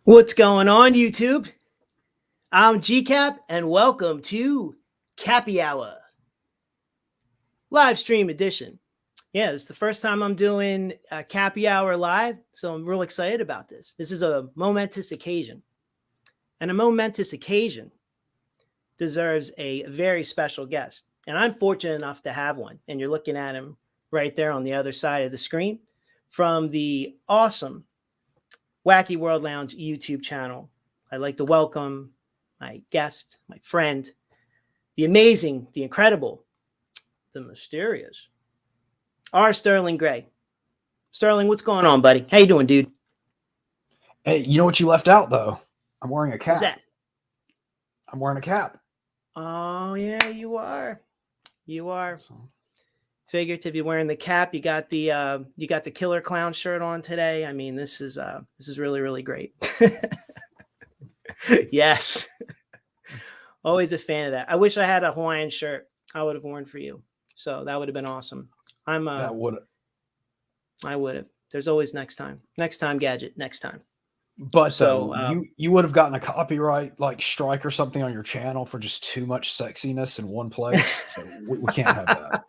What's going on, YouTube? I'm GCap, and welcome to Cappy Hour live stream edition. Yeah, this is the first time I'm doing Cappy Hour live, so I'm real excited about this. This is a momentous occasion, and a momentous occasion deserves a very special guest. And I'm fortunate enough to have one, and you're looking at him right there on the other side of the screen from the awesome Wacky World Lounge YouTube channel. I'd like to welcome my guest, my friend, the amazing, the incredible, the mysterious, R. Sterling Gray. Sterling, what's going on, buddy? How you doing, dude? Hey, you know what you left out, though? I'm wearing a cap. What's that? I'm wearing a cap. Oh, yeah, you are. You are. Figured to be wearing the cap. You got the Killer Clown shirt on today. I mean, this is really, really great. Yes. Always a fan of that. I wish I had a Hawaiian shirt I would have worn for you. So that would have been awesome. That would have. I would have. There's always next time. Next time, Gadget. Next time. But so you would have gotten a copyright strike or something on your channel for just too much sexiness in one place. So we can't have that.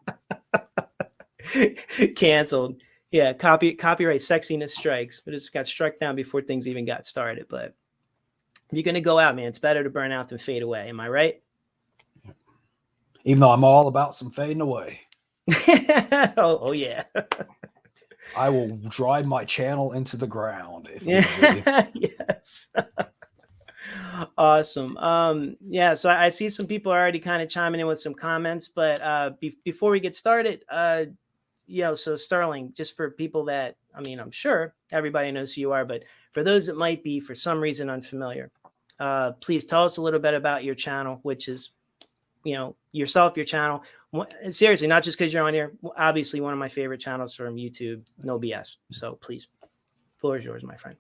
Canceled. Yeah, copyright sexiness strikes. It just got struck down before things even got started. But if you're gonna go out, man, it's better to burn out than fade away. Am I right? Even though I'm all about some fading away. oh yeah. I will drive my channel into the ground if Yes. Awesome. Yeah, so I see some people already kind of chiming in with some comments, but before we get started, so Sterling, just for people that, I mean, I'm sure everybody knows who you are, but for those that might be for some reason unfamiliar, please tell us a little bit about your channel, which is, yourself, your channel. Seriously, not just because you're on here. Obviously, one of my favorite channels from YouTube, no BS. So please, floor is yours, my friend.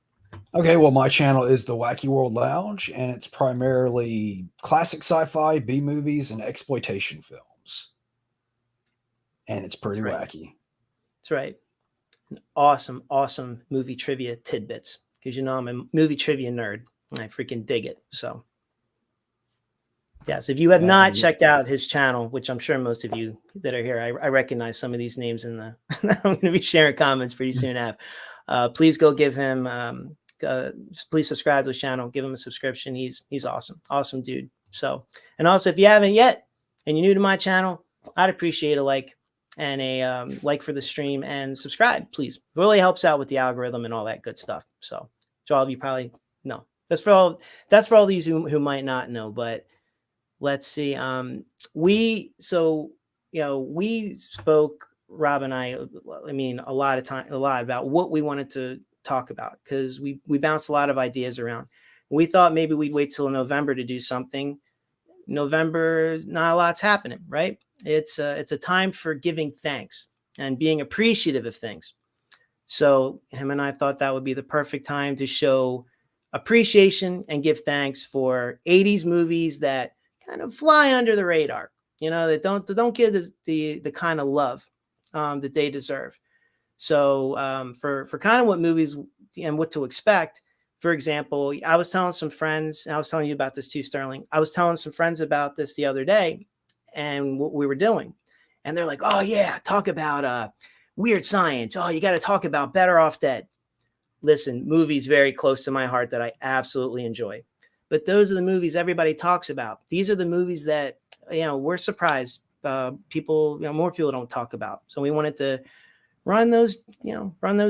Okay, well, my channel is the Wacky World Lounge, and it's primarily classic sci-fi, B movies, and exploitation films. And it's pretty wacky. That's right. Awesome movie trivia tidbits, because I'm a movie trivia nerd and I freaking dig it. So yes, if you have not checked out his channel, which I'm sure most of you that are here, I recognize some of these names in the I'm going to be sharing comments pretty soon. Please go give him please subscribe to his channel, give him a subscription. He's awesome dude. So, and also if you haven't yet and you're new to my channel, I'd appreciate a like and a like for the stream, and subscribe, please. It really helps out with the algorithm and all that good stuff. So all of you probably know. That's for all these who might not know. But let's see. We spoke, Rob and I mean, a lot about what we wanted to talk about, because we bounced a lot of ideas around. We thought maybe we'd wait till November to do something. November, not a lot's happening, right? It's a time for giving thanks and being appreciative of things. So him and I thought that would be the perfect time to show appreciation and give thanks for 80s movies that kind of fly under the radar, that don't get the kind of love that they deserve. So for kind of what movies and what to expect. For example, I was telling some friends, and I was telling you about this too, Sterling. I was telling some friends about this the other day and what we were doing. And they're like, oh yeah, talk about weird science. Oh, you got to talk about Better Off Dead. Listen, movies very close to my heart that I absolutely enjoy. But those are the movies everybody talks about. These are the movies that, we're surprised people, more people don't talk about. So we wanted to run those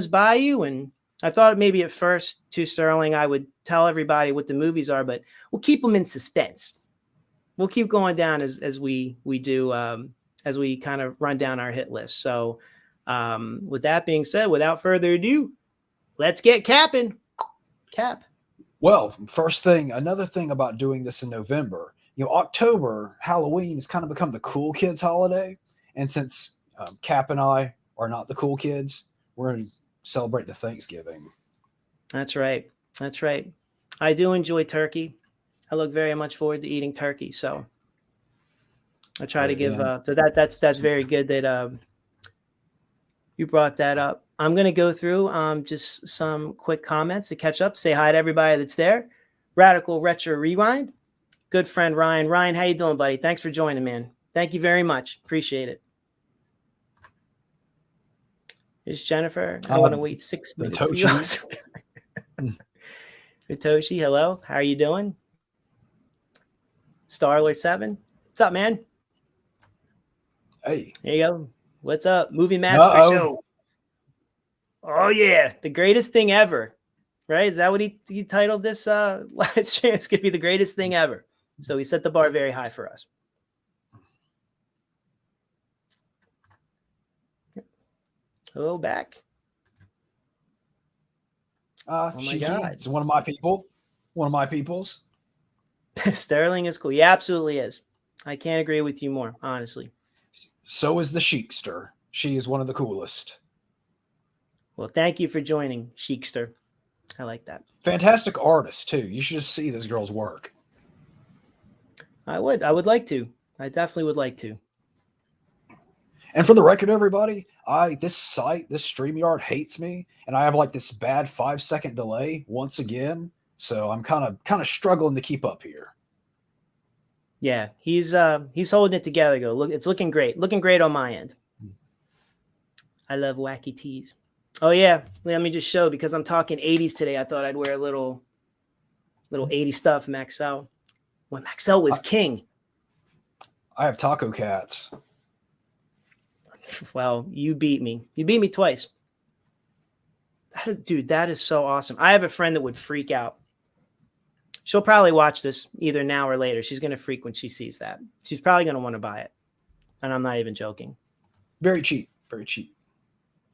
by you. And I thought maybe at first, too, Sterling, I would tell everybody what the movies are, but we'll keep them in suspense. We'll keep going down as we do, as we kind of run down our hit list. So with that being said, without further ado, let's get capping. Cap. Well, another thing about doing this in November, October, Halloween has kind of become the cool kids holiday. And since Cap and I are not the cool kids, we're going to celebrate the Thanksgiving. That's right. I do enjoy turkey. I look very much forward to eating turkey. So I try to give so that's very good that you brought that up. I'm going to go through just some quick comments to catch up. Say hi to everybody that's there. Radical Retro Rewind. Good friend Ryan. Ryan, how you doing, buddy? Thanks for joining, man. Thank you very much. Appreciate it. Here's Jennifer. I want to wait 6 minutes for you. Hitoshi, hello. How are you doing? Starlord 7. What's up, man? Hey. There you go. What's up? Movie Massacre Show. Oh, yeah. The greatest thing ever. Right? Is that what he titled this live stream? It's going to be the greatest thing ever. So he set the bar very high for us. Hello, back. Oh my God. It's one of my people. One of my peoples. Sterling is cool. He absolutely is. I can't agree with you more, honestly. So is the Sheikster. She is one of the coolest. Well, thank you for joining, Sheikster. I like that. Fantastic artist, too. You should just see this girl's work. I would like to. I definitely would like to. And for the record, everybody, this StreamYard hates me, and I have like this bad 5-second delay once again. So I'm kind of struggling to keep up here. Yeah, he's holding it together. Look, it's looking great. Looking great on my end. I love wacky tees. Oh yeah, let me just show, because I'm talking 80s today. I thought I'd wear a little 80s stuff, Maxell. When Maxell was king. I have taco cats. Well, you beat me. You beat me twice. Dude, that is so awesome. I have a friend that would freak out. She'll probably watch this either now or later. She's going to freak when she sees that. She's probably going to want to buy it. And I'm not even joking. Very cheap. Very cheap.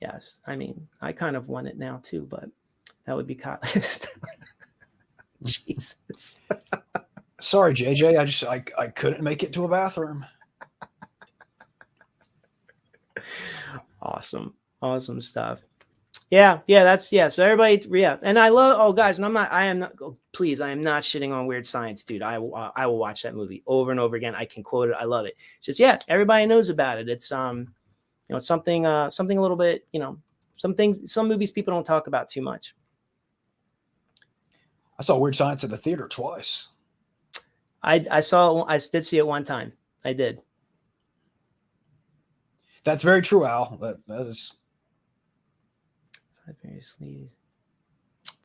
Yes. I mean, I kind of want it now too, but that would be Jesus. Sorry, JJ. I couldn't make it to a bathroom. Awesome stuff. Yeah, so everybody, and I love, guys, and I am not shitting on Weird Science, dude. I will watch that movie over and over again. I can quote it. I love it. It's just, everybody knows about it. It's it's something a little bit, some movies people don't talk about too much. I saw Weird Science at the theater twice. I did see it one time. I did. That's very true, Al. That is.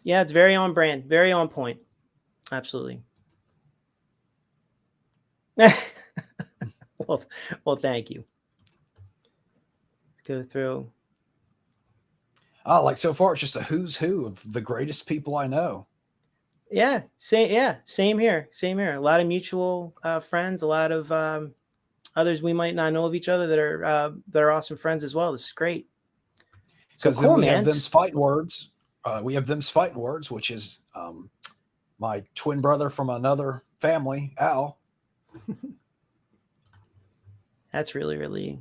Yeah, it's very on brand, very on point. Absolutely. well, thank you. Let's go through. Like so far, it's just a who's who of the greatest people I know. Yeah, same here. A lot of mutual friends, a lot of others we might not know of each other that are awesome friends as well. This is great. So cool, we have them's fighting words. We have them's fighting words, which is my twin brother from another family, Al. That's really, really.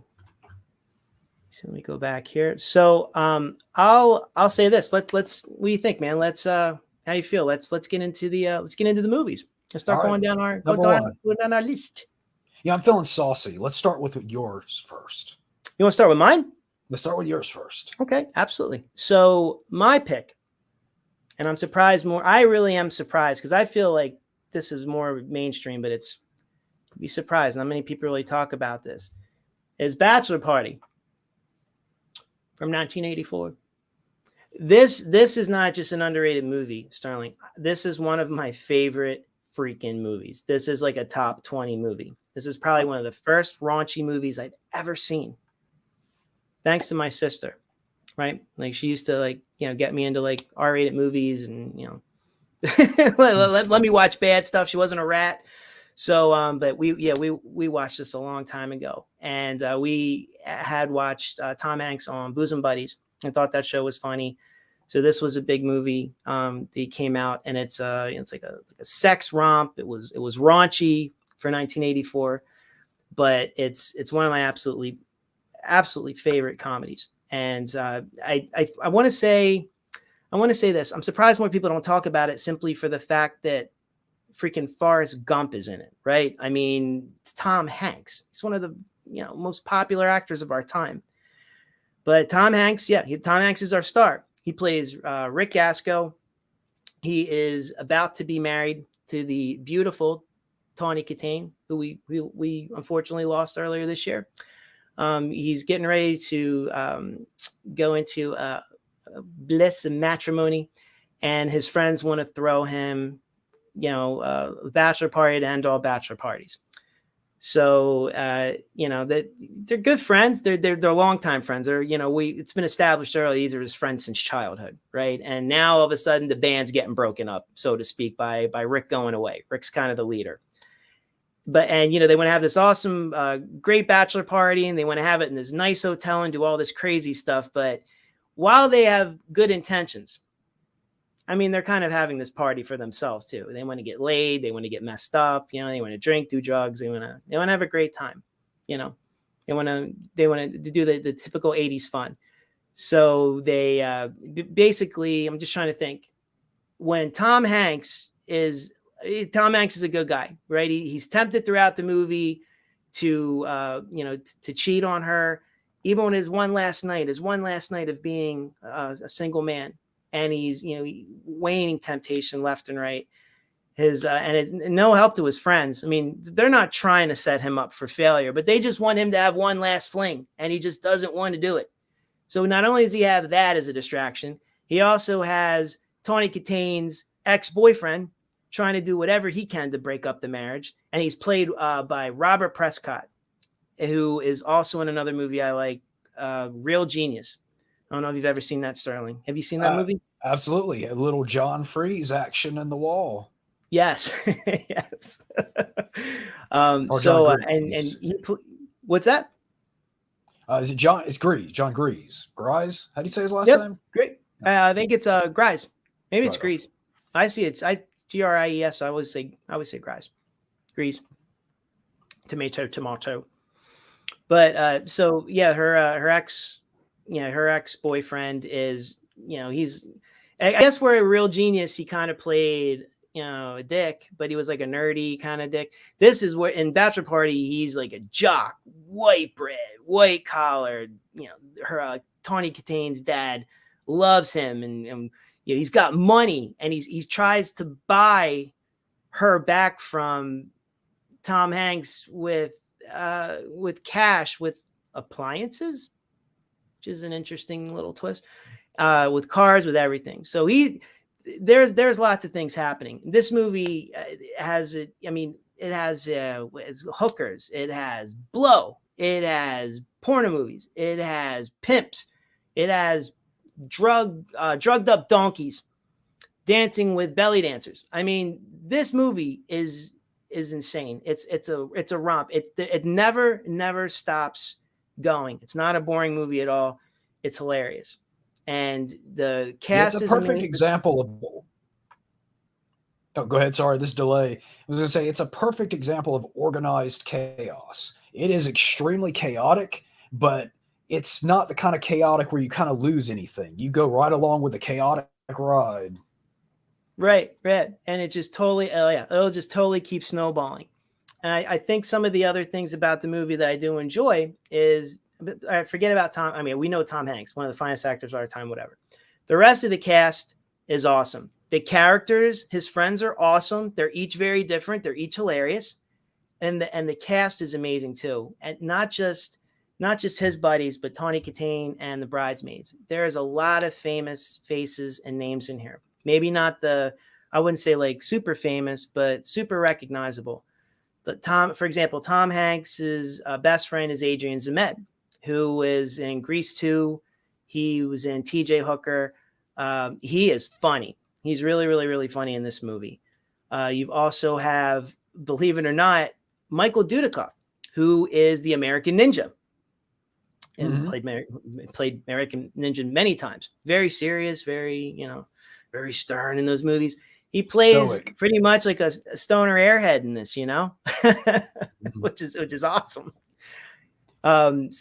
So let me go back here. So I'll say this. Let's what do you think, man? Let's how you feel? Let's get into the movies. Let's start going down our list. Yeah, I'm feeling saucy. Let's start with yours first. You want to start with mine? Let's start with yours first. Okay, absolutely. So my pick, and I'm surprised more. I really am surprised because I feel like this is more mainstream, but be surprised. Not many people really talk about this. Is Bachelor Party from 1984. This is not just an underrated movie, Sterling. This is one of my favorite freaking movies. This is like a top 20 movie. This is probably one of the first raunchy movies I've ever seen. Thanks to my sister, right? Like she used to get me into like R-rated movies and, let me watch bad stuff. She wasn't a rat. So, but we watched this a long time ago, and we had watched Tom Hanks on Bosom Buddies and thought that show was funny. So this was a big movie that came out, and it's like a sex romp. It was raunchy for 1984, but it's one of my absolutely favorite comedies. And I want to say this. I'm surprised more people don't talk about it simply for the fact that freaking Forrest Gump is in it, right? I mean, it's Tom Hanks. He's one of the most popular actors of our time. But Tom Hanks, Tom Hanks is our star. He plays Rick Gasco. He is about to be married to the beautiful Tawny Katane, who we unfortunately lost earlier this year. He's getting ready to go into bliss and matrimony, and his friends want to throw him, a bachelor party to end all bachelor parties. So that they're good friends. They're longtime friends. It's been established early. These are his friends since childhood, right? And now all of a sudden the band's getting broken up, so to speak, by Rick going away. Rick's kind of the leader. They want to have this awesome, great bachelor party, and they want to have it in this nice hotel and do all this crazy stuff. But while they have good intentions, I mean, they're kind of having this party for themselves too. They want to get laid. They want to get messed up. They want to drink, do drugs. They want to have a great time. They want to do the typical 80s fun. So they basically, I'm just trying to think, when Tom Hanks is a good guy, right? He's tempted throughout the movie to cheat on her, even on his one last night of being a single man. And he's, waning temptation left and right. And no help to his friends. I mean, they're not trying to set him up for failure, but they just want him to have one last fling, and he just doesn't want to do it. So not only does he have that as a distraction, he also has Tawny Katane's ex-boyfriend trying to do whatever he can to break up the marriage. And he's played by Robert Prescott, who is also in another movie I like, Real Genius. I don't know if you've ever seen that, Sterling. Have you seen that movie? Absolutely. A little John Freeze action in the wall. Yes. Yes. What's that? Is it John? It's Grease. John Grease. Grise? How do you say his last name? Great. I think it's Grise. Maybe it's Grease. I see it's Gries. I always say Grise. Grease. Tomato. But her ex-boyfriend is, he's, I guess where a Real Genius, he kind of played, a dick, but he was like a nerdy kind of dick. This is where in Bachelor Party, he's like a jock, white bread, white collar. Her Tawny Katane's dad loves him, and he's got money, and he tries to buy her back from Tom Hanks with cash, with appliances, which is an interesting little twist, with cars, with everything. So there's lots of things happening. This movie has hookers, it has blow, it has porno movies, it has pimps, it has drugged up donkeys dancing with belly dancers. I mean, this movie is insane. It's a romp. It never stops going. It's not a boring movie at all. It's hilarious. And the cast is a perfect example of. Oh, go ahead. Sorry, this delay. I was going to say it's a perfect example of organized chaos. It is extremely chaotic, but it's not the kind of chaotic where you kind of lose anything. You go right along with the chaotic ride. Right. And it just totally, it'll just totally keep snowballing. And I think some of the other things about the movie that I do enjoy is, forget about Tom. I mean, we know Tom Hanks, one of the finest actors of our time, whatever. The rest of the cast is awesome. The characters, his friends are awesome. They're each very different. They're each hilarious. And the cast is amazing too. And not just his buddies, but Tawny Katane and the bridesmaids. There is a lot of famous faces and names in here. Maybe not I wouldn't say like super famous, but super recognizable. But for example, Tom Hanks's best friend is Adrian Zemed, who is in Grease 2. He was in TJ Hooker. He is funny. He's really, really, really funny in this movie. You also have, believe it or not, Michael Dudikoff, who is the American Ninja. And played American Ninja many times. Very serious, very stern in those movies. He plays pretty much like a stoner airhead in this, which is awesome. There's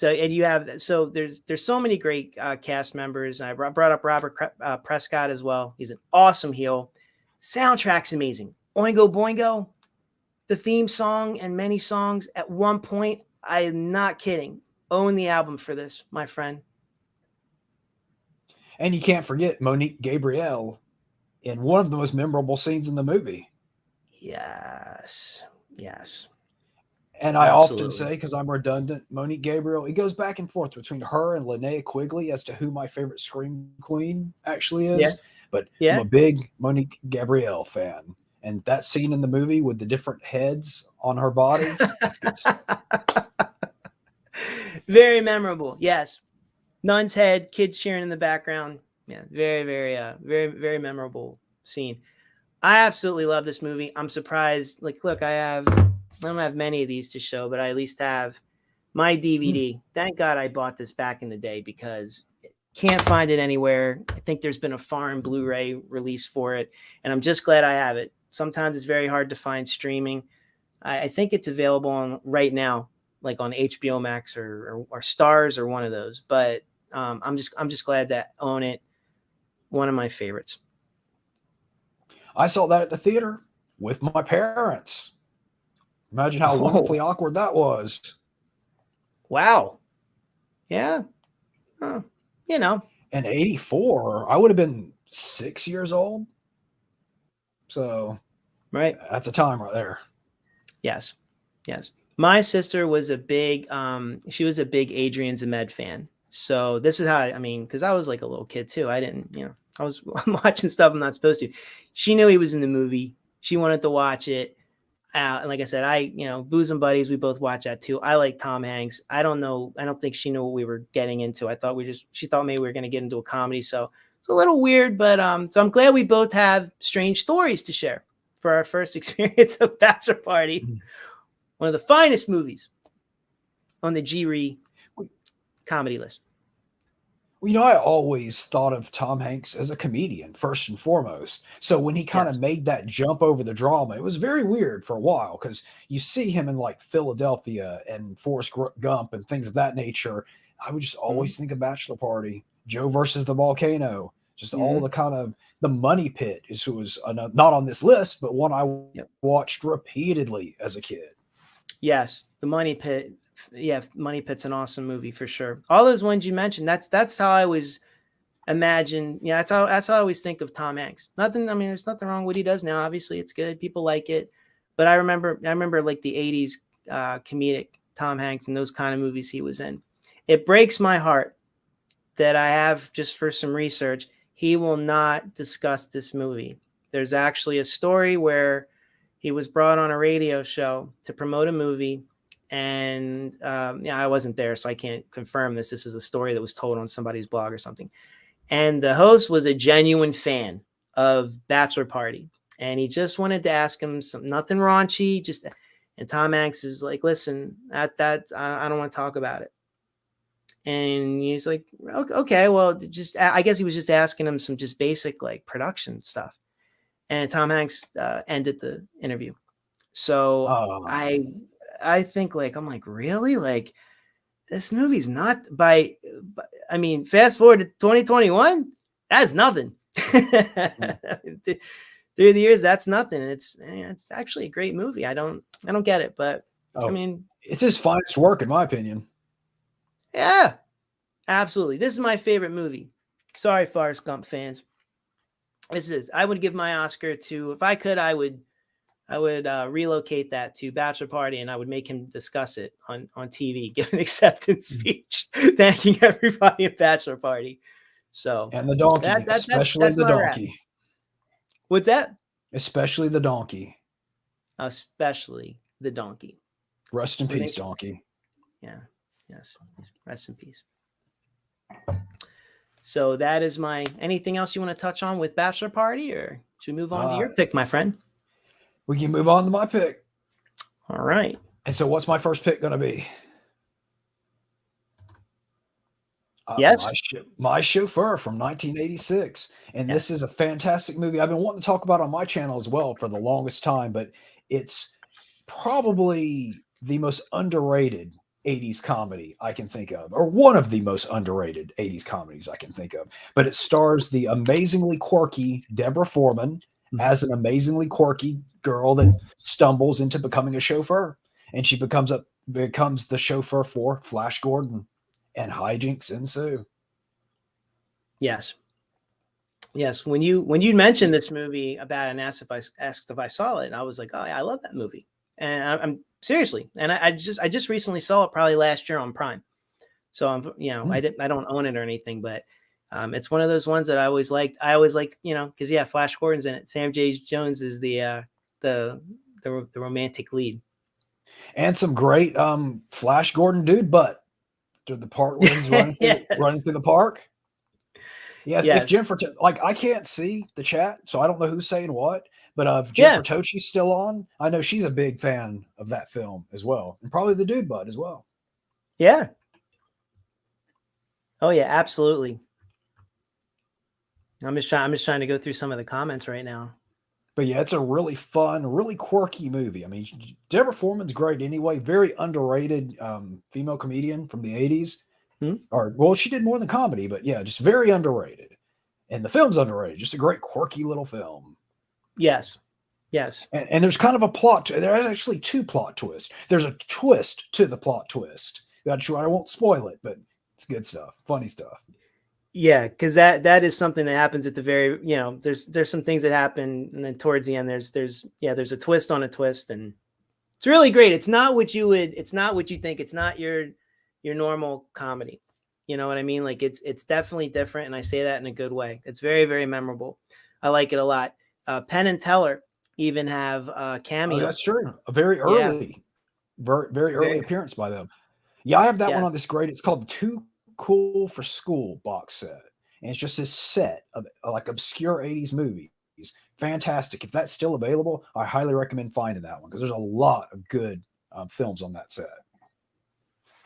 so many great cast members. I brought up Robert Prescott as well. He's an awesome heel. Soundtrack's amazing. Oingo Boingo, the theme song and many songs. At one point, I am not kidding, own the album for this, my friend. And you can't forget Monique Gabrielle in one of the most memorable scenes in the movie. Yes. Yes. And I often Absolutely. say, because I'm redundant, Monique Gabriel, it goes back and forth between her and Linnea Quigley as to who my favorite Scream Queen actually Yeah. is. But I'm Yeah. a big Monique Gabrielle fan. And that scene in the movie with the different heads on her body, that's good stuff. Very memorable. Yes. Nun's head, kids cheering in the background. Yeah. Very, very, very memorable scene. I absolutely love this movie. I'm surprised. Like, look, I don't have many of these to show, but I at least have my DVD. Thank God I bought this back in the day because can't find it anywhere. I think there's been a foreign Blu-ray release for it, and I'm just glad I have it. Sometimes it's very hard to find streaming. I think it's available on right now, like on HBO Max or Stars or one of those. But I'm just glad to own it. One of my favorites. I saw that at the theater with my parents. Imagine how wonderfully Oh, awkward that was. wow. Yeah. Huh. You know. In 84, I would have been 6 years old. So Right. that's a time right there. Yes. Yes. My sister was a big she was a big Adrian Zemed fan. So this is how I mean, because I was like a little kid too. I didn't, I was watching stuff I'm not supposed to. She knew he was in the movie. She wanted to watch it. And like I said, Booze and Buddies, we both watch that too. I like Tom Hanks. I don't know. I don't think she knew what we were getting into. She thought maybe we were going to get into a comedy. So it's a little weird, but so I'm glad we both have strange stories to share for our first experience of Bachelor Party. One of the finest movies on the G-Re comedy list. Well, I always thought of Tom Hanks as a comedian first and foremost. So when he kind Yes. of made that jump over the drama, it was very weird for a while because you see him in like Philadelphia and Forrest Gump and things of that nature. I would just always think of Bachelor Party, Joe versus the volcano, just all the kind of the money pit who was not on this list, but one I watched repeatedly as a kid. Yes, the Money Pit. Yeah, Money Pit's an awesome movie for sure. All those ones you mentioned, that's how I always imagine. Yeah, that's how I always think of Tom Hanks. Nothing. I mean, there's nothing wrong with what he does now. Obviously, it's good. People like it. But I remember like the '80s comedic Tom Hanks and those kind of movies he was in. It breaks my heart that I have just for some research. He will not discuss this movie. There's actually a story where he was brought on a radio show to promote a movie. And I wasn't there, so I can't confirm this. This is a story that was told on somebody's blog or something. And the host was a genuine fan of Bachelor Party. And he just wanted to ask him nothing raunchy. And Tom Hanks is like, listen, I don't want to talk about it. And he's like, okay, well, I guess he was just asking him some just basic like production stuff. And Tom Hanks ended the interview. So I think I'm like, really? Like this movie's not I mean, fast forward to 2021, that's nothing. Through the years, that's nothing. It's actually a great movie. I don't get it, but I mean, it's his finest work in my opinion. Yeah, absolutely. This is my favorite movie. Sorry, Forrest Gump fans. I would give my Oscar to, if I could, I would relocate that to Bachelor Party, and I would make him discuss it on TV, give an acceptance speech, thanking everybody at Bachelor Party. So and the donkey, especially the donkey. What's that? Especially the donkey. Especially the donkey. Rest in peace, donkey. Yeah. Yes. Rest in peace. So that is my. Anything else you want to touch on with Bachelor Party, or should we move on to your pick, my friend? We can move on to my pick. All right. And so what's my first pick going to be? Yes. My Chauffeur from 1986. And this is a fantastic movie. I've been wanting to talk about on my channel as well for the longest time, but it's probably the most underrated 80s comedy I can think of, or one of the most underrated 80s comedies I can think of. But it stars the amazingly quirky Deborah Foreman as an amazingly quirky girl that stumbles into becoming a chauffeur, and she becomes the chauffeur for Flash Gordon, and hijinks ensue. Yes. Yes, when you mentioned this movie about and asked if I saw it, I was like, oh yeah, I love that movie, and I'm seriously, and I just recently saw it probably last year on Prime, so I'm I don't own it or anything, but it's one of those ones that I always liked. Because yeah, Flash Gordon's in it. Sam J. Jones is the romantic lead, and some great Flash Gordon dude, but to the part where he's running yes, through the park. Yeah, if yes, Jennifer, like I can't see the chat, so I don't know who's saying what. But if yeah, Jennifer Tochi's still on, I know she's a big fan of that film as well, and probably the dude bud as well. yeah. Oh yeah, absolutely. I'm just trying to go through some of the comments right now. But yeah, it's a really fun, really quirky movie. I mean, Deborah Foreman's great anyway. Very underrated female comedian from the '80s. Hmm? Or well, she did more than comedy, but yeah, just very underrated. And the film's underrated. Just a great quirky little film. Yes, yes. And there's kind of a plot. There's actually two plot twists. There's a twist to the plot twist. I won't spoil it, but it's good stuff, funny stuff. Yeah, because that is something that happens at the very, there's some things that happen, and then towards the end, there's a twist on a twist, and it's really great. It's not what you think. It's not your normal comedy. You know what I mean? Like it's definitely different, and I say that in a good way. It's very, very memorable. I like it a lot. Penn and Teller even have a cameo. Oh, that's true. A very Yeah, early, very early very, appearance by them. Yeah, I have that one yeah, on this great. It's called the Too Cool for School box set. And it's just this set of like obscure 80s movies. Fantastic. If that's still available, I highly recommend finding that one because there's a lot of good films on that set.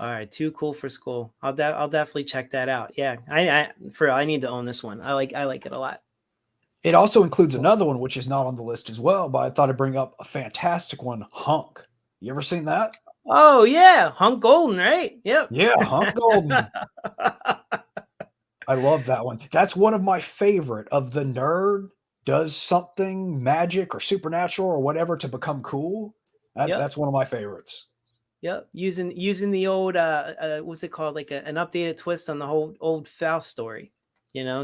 All right, Too Cool for School. I'll definitely check that out. Yeah, I need to own this one. I like it a lot. It also includes another one, which is not on the list as well, but I thought I'd bring up a fantastic one, Hunk. You ever seen that? Oh yeah, Hunk Golden, right? Yep. Yeah, Hunk Golden. I love that one. That's one of my favorite of the nerd does something magic or supernatural or whatever to become cool. That's one of my favorites. Yep. Using the old what's it called? Like an updated twist on the whole old Faust story.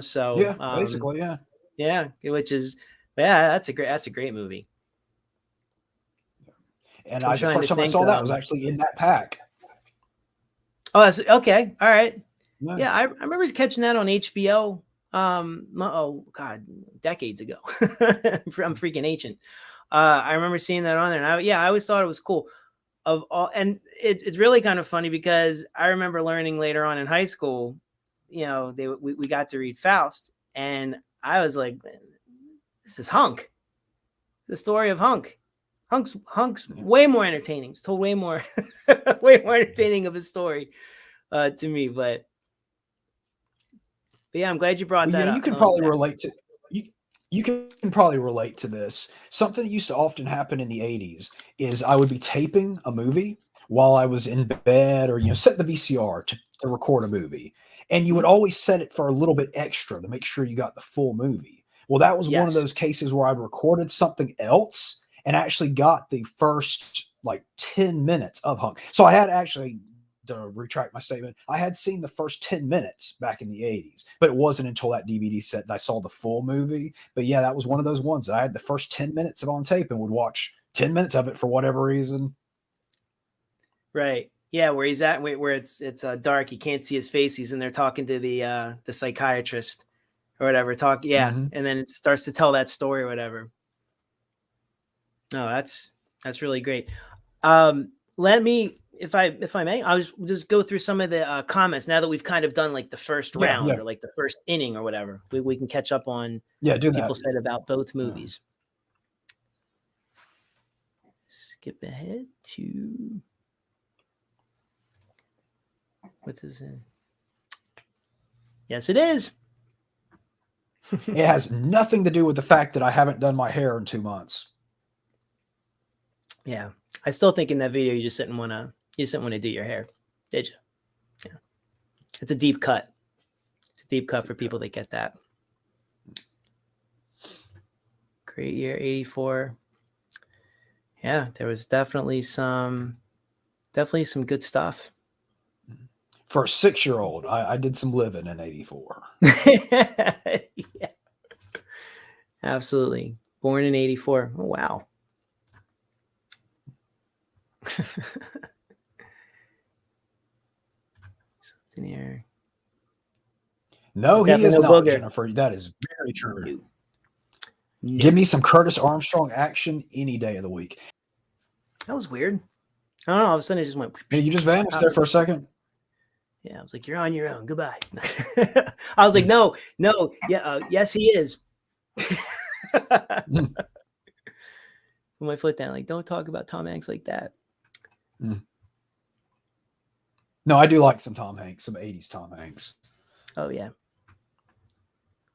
So Yeah, basically, yeah. Yeah, which is that's a great movie. And the first time I saw that was actually in that pack. Oh, that's okay. All right. Yeah, Yeah, I remember catching that on HBO. Oh God, decades ago. I'm freaking ancient. I remember seeing that on there, and I always thought it was cool. Of all, and it's really kind of funny because I remember learning later on in high school, we got to read Faust, and I was like, this is Hunk, the story of Hunk. Hunk's way more entertaining. It's told way more entertaining of a story to me, but yeah, I'm glad you brought that up. You can probably relate to you can probably relate to this. Something that used to often happen in the 80s is I would be taping a movie while I was in bed or set the VCR to record a movie. And you would always set it for a little bit extra to make sure you got the full movie. Well, that was one of those cases where I recorded something else and actually got the first like 10 minutes of Hunk. So I had actually, to retract my statement, I had seen the first 10 minutes back in the 80s, but it wasn't until that DVD set that I saw the full movie. But yeah, that was one of those ones that I had the first 10 minutes of on tape and would watch 10 minutes of it for whatever reason. Right. Yeah, where he's at, where it's dark, you can't see his face. He's in there talking to the psychiatrist or whatever. And then it starts to tell that story or whatever. No, that's really great. Let me, if I may, I'll just go through some of the comments now that we've kind of done like the first round or like the first inning or whatever. We can catch up on people said about both movies. Skip ahead to what's his name? Yes, it is. It has nothing to do with the fact that I haven't done my hair in 2 months. Yeah, I still think in that video you just didn't want to do your hair, did you? Yeah, it's a deep cut. It's a deep cut for people that get that. Great year, 84. Yeah, there was definitely some good stuff. For a 6-year-old, I did some living in 84. Yeah. Absolutely. Born in 84. Oh, wow. Something here. No, He's he is definitely no not, booger. Jennifer. That is very true. No. Give me some Curtis Armstrong action any day of the week. That was weird. I don't know. All of a sudden, it just went. Hey, you just vanished there for a second. Yeah, I was like, "You're on your own. Goodbye." I was like, "No, yeah, yes, he is." Put my foot down. Like, don't talk about Tom Hanks like that. No, I do like some Tom Hanks, some 80s Tom Hanks. Oh, yeah.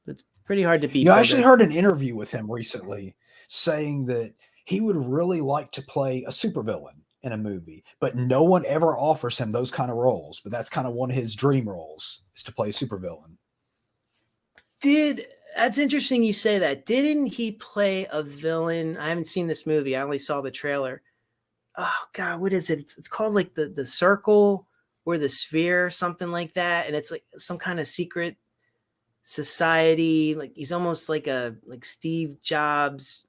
It's pretty hard to beat. I actually heard an interview with him recently saying that he would really like to play a supervillain in a movie, but no one ever offers him those kind of roles. But that's kind of one of his dream roles, is to play a supervillain. That's interesting you say that. Didn't he play a villain? I haven't seen this movie. I only saw the trailer. Oh, God, what is it? It's called like the Circle or the Sphere, something like that. And it's like some kind of secret society. Like he's almost like Steve Jobs.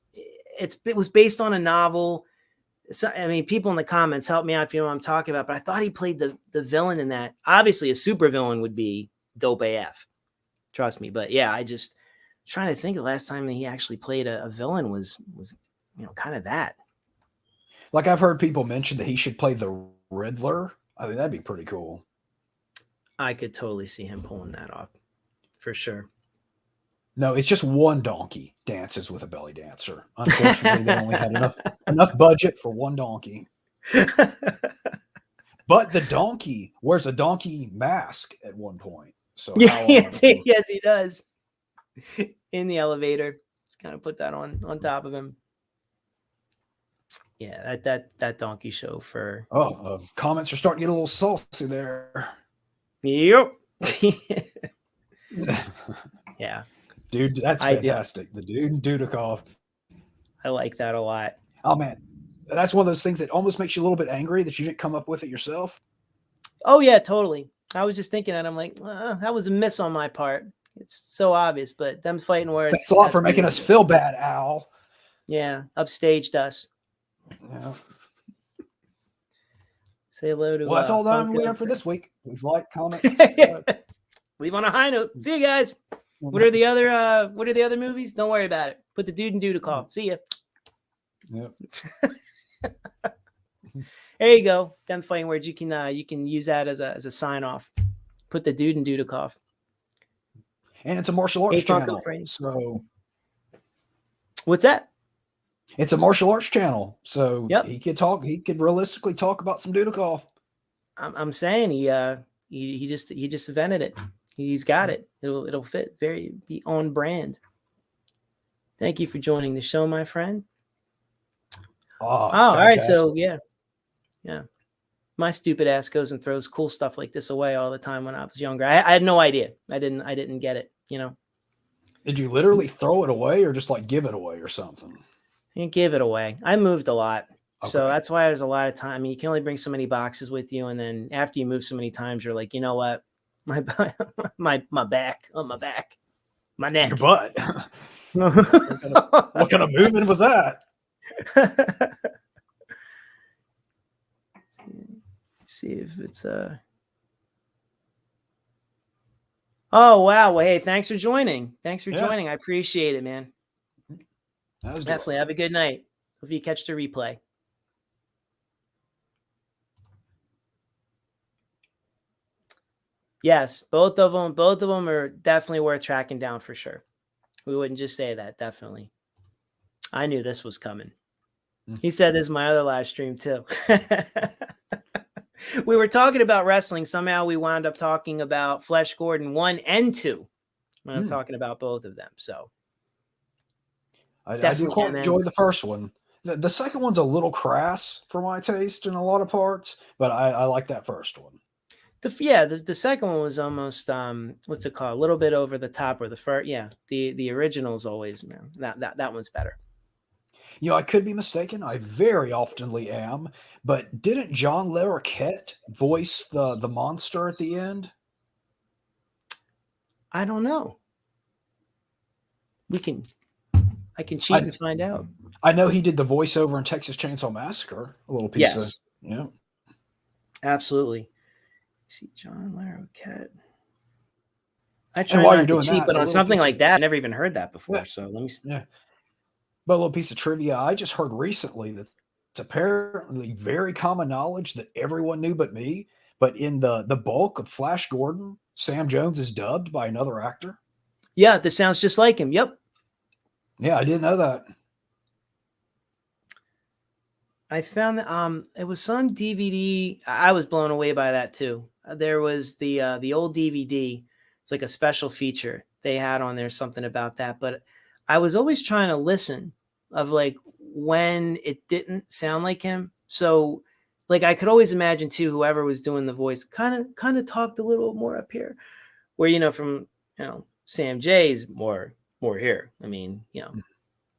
It was based on a novel. So, I mean, people in the comments, help me out if you know what I'm talking about, but I thought he played the villain in that. Obviously, a super villain would be dope AF. Trust me. But yeah, I just trying to think the last time that he actually played a villain was kind of that. Like I've heard people mention that he should play the Riddler. I mean, that'd be pretty cool. I could totally see him pulling that off for sure. No, it's just one donkey dances with a belly dancer. Unfortunately, they only had enough budget for one donkey. But the donkey wears a donkey mask at one point. So yes, he does. In the elevator, just kind of put that on top of him. Yeah, that donkey chauffeur. Comments are starting to get a little saucy there. Yep. Yeah. Dude, that's fantastic. The dude Dudikoff. I like that a lot. Oh, man. That's one of those things that almost makes you a little bit angry that you didn't come up with it yourself. Oh, yeah, totally. I was just thinking that. I'm like, that was a miss on my part. It's so obvious, but them fighting words. Thanks a lot for making us feel bad, Al. Yeah, upstaged us. Yeah. Say hello to. Well, that's all the time we have for this week. Please like, comment, leave on a high note. See you guys. What are the other movies? Don't worry about it. Put the dude and Dudikoff. See ya. Yep. There you go. Them fighting words. You can use that as a sign off. Put the dude and Dudikoff. And it's a martial arts channel. So what's that? It's a martial arts channel. So he could realistically talk about some Dudikoff. I'm saying he just invented it. He's got it. It'll fit be on brand. Thank you for joining the show, my friend. All right. So yeah. My stupid ass goes and throws cool stuff like this away all the time when I was younger. I had no idea. I didn't get it. Did you literally throw it away or just like give it away or something? I didn't give it away. I moved a lot. Okay. So that's why there's a lot of time. I mean, you can only bring so many boxes with you. And then after you move so many times, you're like, you know what? My back, my neck. Your butt. What kind of movement was that? See if it's Oh wow! Well, hey, thanks for joining. I appreciate it, man. Definitely. Have a good night. Hope you catch the replay. Yes, both of them are definitely worth tracking down for sure. We wouldn't just say that. Definitely. I knew this was coming. He said this is my other live stream too. We were talking about wrestling. Somehow we wound up talking about Flesh Gordon 1 and 2. I'm talking about both of them. So I do quite enjoy the first one. The second one's a little crass for my taste in a lot of parts, but I like that first one. The second one was almost what's it called? A little bit over the top, or the first. Yeah, the original's always that one's better. I could be mistaken. I very oftenly am. But didn't John Larroquette voice the monster at the end? I don't know. We can I can cheat and find out. I know he did the voiceover in Texas Chainsaw Massacre. A little piece of, yeah. Absolutely. See, John Larroquette. I And try while not you're to doing cheat, that, but a on little something piece like of, that, I never even heard that before. yeah, So let me see. yeah. But a little piece of trivia, I just heard recently that it's apparently very common knowledge that everyone knew but me. But in the bulk of Flash Gordon, Sam Jones is dubbed by another actor. Yeah, this sounds just like him. Yep. Yeah, I didn't know that. I found that it was some DVD. I was blown away by that too. There was the old DVD. It's like a special feature they had on there, something about that. But I was always trying to listen of like when it didn't sound like him. So like I could always imagine too, whoever was doing the voice kind of talked a little more up here, where from Sam J's more here. I mean,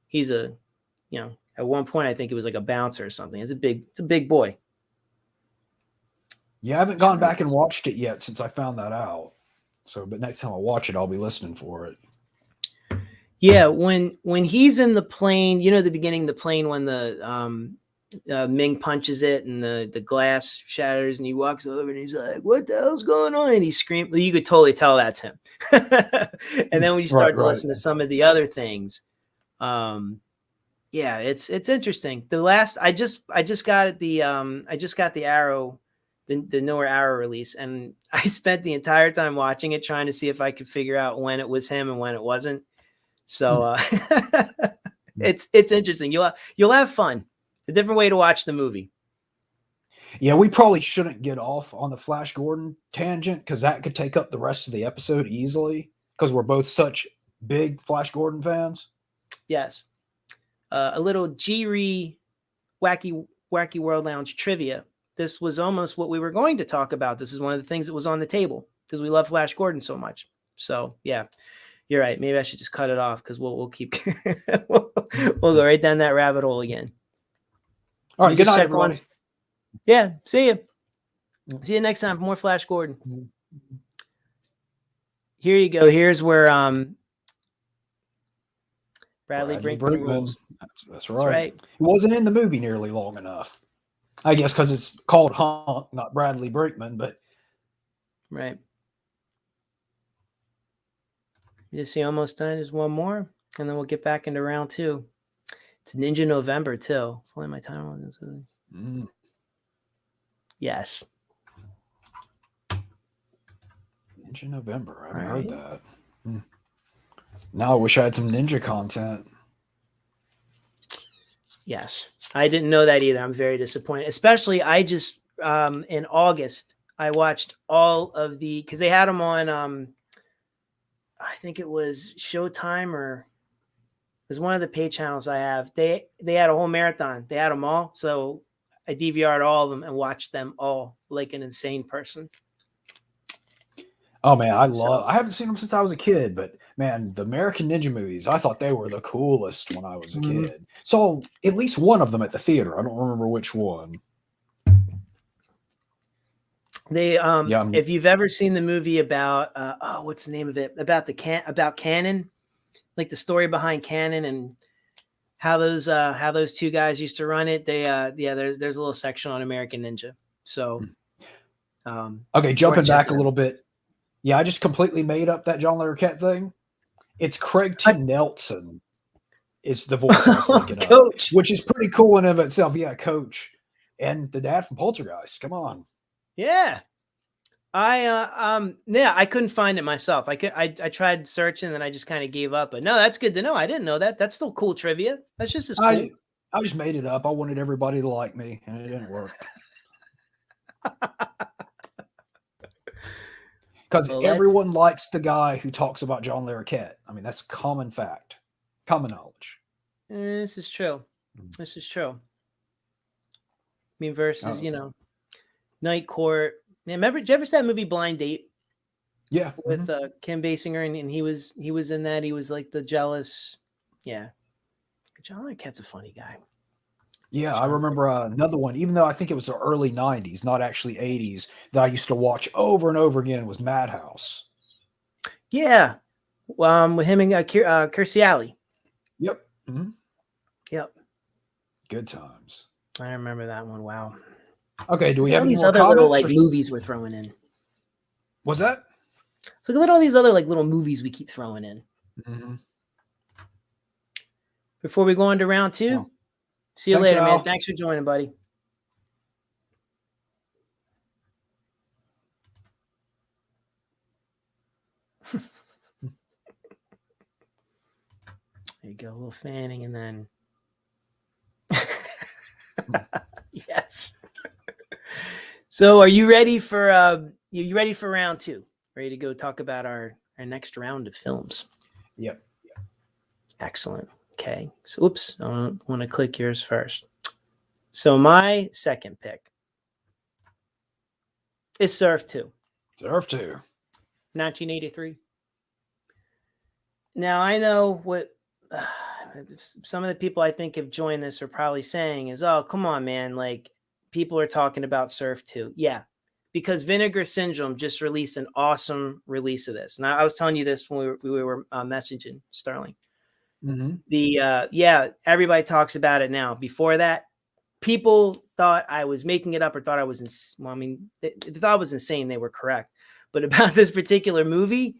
he's a at one point I think it was like a bouncer or something. It's a big boy. Yeah, I haven't gone back and watched it yet since I found that out. So, but next time I watch it, I'll be listening for it. Yeah, when he's in the plane, the beginning, the plane when the Ming punches it and the glass shatters and he walks over and he's like, "What the hell's going on?" And he screams. You could totally tell that's him. And then when you start to listen to some of the other things, yeah, it's interesting. The last I just got the Arrow, the newer Arrow release, and I spent the entire time watching it trying to see if I could figure out when it was him and when it wasn't. So it's interesting. You'll have fun. A different way to watch the movie. Yeah, we probably shouldn't get off on the Flash Gordon tangent because that could take up the rest of the episode easily because we're both such big Flash Gordon fans. Yes. A little G-Re Wacky World Lounge trivia. This was almost what we were going to talk about. This is one of the things that was on the table because we love Flash Gordon so much. So yeah, you're right. Maybe I should just cut it off because we'll keep we'll go right down that rabbit hole again. All right, good night, everybody. Yeah, see you. See you next time for more Flash Gordon. Here you go. Here's where Bradley Brinkman rules. That's right. He wasn't in the movie nearly long enough. I guess because it's called Honk, not Bradley Brinkman, but right. You see, almost done. There's one more, and then we'll get back into round two. It's Ninja November too. Only my time on this. Yes. Ninja November. I haven't heard that. Now I wish I had some ninja content. Yes. I didn't know that either. I'm very disappointed. Especially I just in August I watched all of because they had them on I think it was Showtime or it was one of the pay channels I have. They had a whole marathon. They had them all. So I DVR'd all of them and watched them all like an insane person. Oh man, I haven't seen them since I was a kid, but man, the American Ninja movies, I thought they were the coolest when I was a kid. Saw at least one of them at the theater. I don't remember which one. They if you've ever seen the movie about what's the name of it? About Canon, like the story behind Canon and how those two guys used to run it. They there's a little section on American Ninja. So okay, jumping back a little bit. Yeah, I just completely made up that John Larroquette thing. It's Craig T. Nelson is the voice I was thinking of, Coach, which is pretty cool in of itself. Yeah, Coach, and the dad from Poltergeist. Come on. Yeah, I couldn't find it myself. I tried searching and I just kind of gave up. But no, that's good to know. I didn't know that. That's still cool trivia. That's just as cool. I just made it up. I wanted everybody to like me, and it didn't work. Because everyone likes the guy who talks about John Larroquette. I mean, that's common fact, common knowledge. This is true. This is true. I mean, versus, Night Court. Man, remember, did you ever see that movie Blind Date? Yeah. With Kim Basinger, and he was in that. He was like the jealous. Yeah. John Larroquette's a funny guy. Yeah, I remember another one, even though I think it was the early 90s, not actually 80s, that I used to watch over and over again was Madhouse. Yeah. With him and Kirstie Alley. Yep. Mhm. Yep. Good times. I remember that one. Wow. Okay, do we Look at have all any these more other little comments? like Or movies we're throwing in. was that? So look at all these other like little movies we keep throwing in. Mhm. Before we go on to round 2, Well, see you thanks, later, man. Al. Thanks for joining, buddy. There you go, a little fanning, and then yes. So, are you ready for you ready for round 2? Ready to go talk about our next round of films? Yep. Excellent. Okay. So, oops, I want to click yours first. So, my second pick is Surf 2, Surf 2. 1983. Now, I know what some of the people I think have joined this are probably saying is, oh, come on, man. Like, people are talking about Surf 2. Yeah, because Vinegar Syndrome just released an awesome release of this. And I was telling you this when we were messaging Sterling. Mm-hmm. Yeah, everybody talks about it now. Before that, people thought I was making it up or thought I was, well, I mean, they thought I was insane. They were correct. But about this particular movie,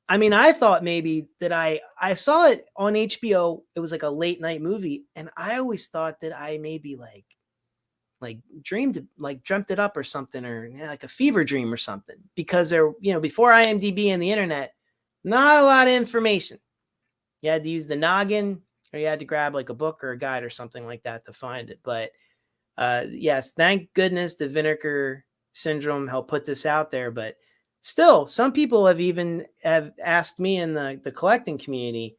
I mean, I thought maybe that I saw it on HBO. It was like a late night movie. And I always thought that I maybe dreamt it up or something, or like a fever dream or something, because there, before IMDb and the internet, not a lot of information. You had to use the noggin, or you had to grab like a book or a guide or something like that to find it. But yes, thank goodness the Vinegar Syndrome helped put this out there. But still, some people have asked me in the collecting community,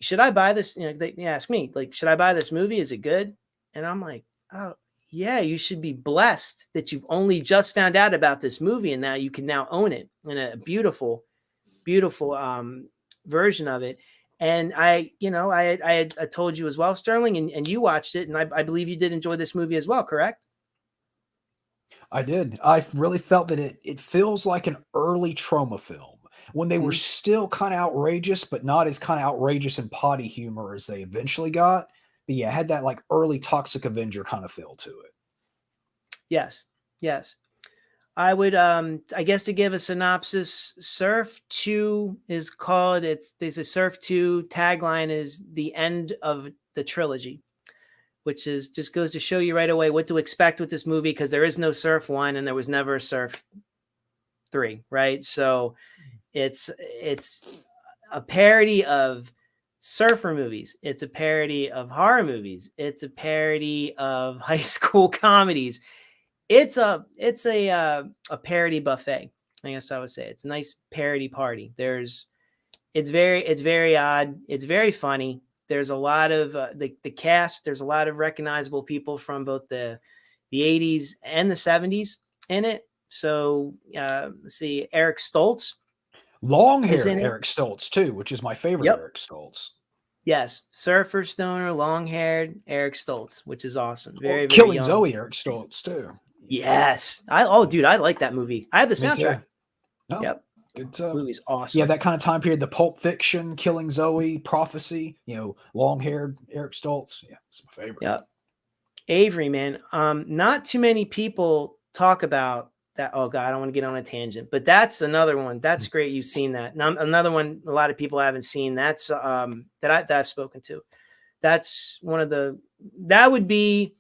should I buy this? They ask me, like, should I buy this movie? Is it good? And I'm like, oh yeah, you should be blessed that you've only just found out about this movie, and now you can now own it in a beautiful, beautiful version of it. And I told you as well, Sterling, and you watched it, and I believe you did enjoy this movie as well, correct? I did. I really felt that it feels like an early trauma film when they were Mhm. still kind of outrageous, but not as kind of outrageous and potty humor as they eventually got. But yeah, it had that like early Toxic Avenger kind of feel to it. Yes. Yes. I would I guess to give a synopsis, Surf 2 is called, there's a Surf 2 tagline is the end of the trilogy, which is just goes to show you right away what to expect with this movie, because there is no Surf 1 and there was never a Surf 3, right? So it's a parody of surfer movies. It's a parody of horror movies. It's a parody of high school comedies. It's a parody buffet. I guess I would say it's a nice parody party. It's very odd. It's very funny. There's a lot of the cast. There's a lot of recognizable people from both the 80s and the 70s in it. So let's see, Eric Stoltz Long is haired in it. Eric Stoltz, too, which is my favorite Yep. Eric Stoltz. Yes, surfer, stoner, long-haired Eric Stoltz, which is awesome. Or Very, very Killing young. Zoe Eric Stoltz, too. Yes. Dude, I like that movie. I have the Me too. soundtrack. No, Yep. good stuff. Movie's Yeah, awesome. that kind of time period, the Pulp Fiction, Killing Zoe, Prophecy, long haired Eric Stoltz. Yeah, it's my favorite. Yep. Avery, man. Not too many people talk about that. Oh God, I don't want to get on a tangent, but that's another one. That's great. You've seen that. Now, another one a lot of people haven't seen. That's that I've spoken to. That's that would be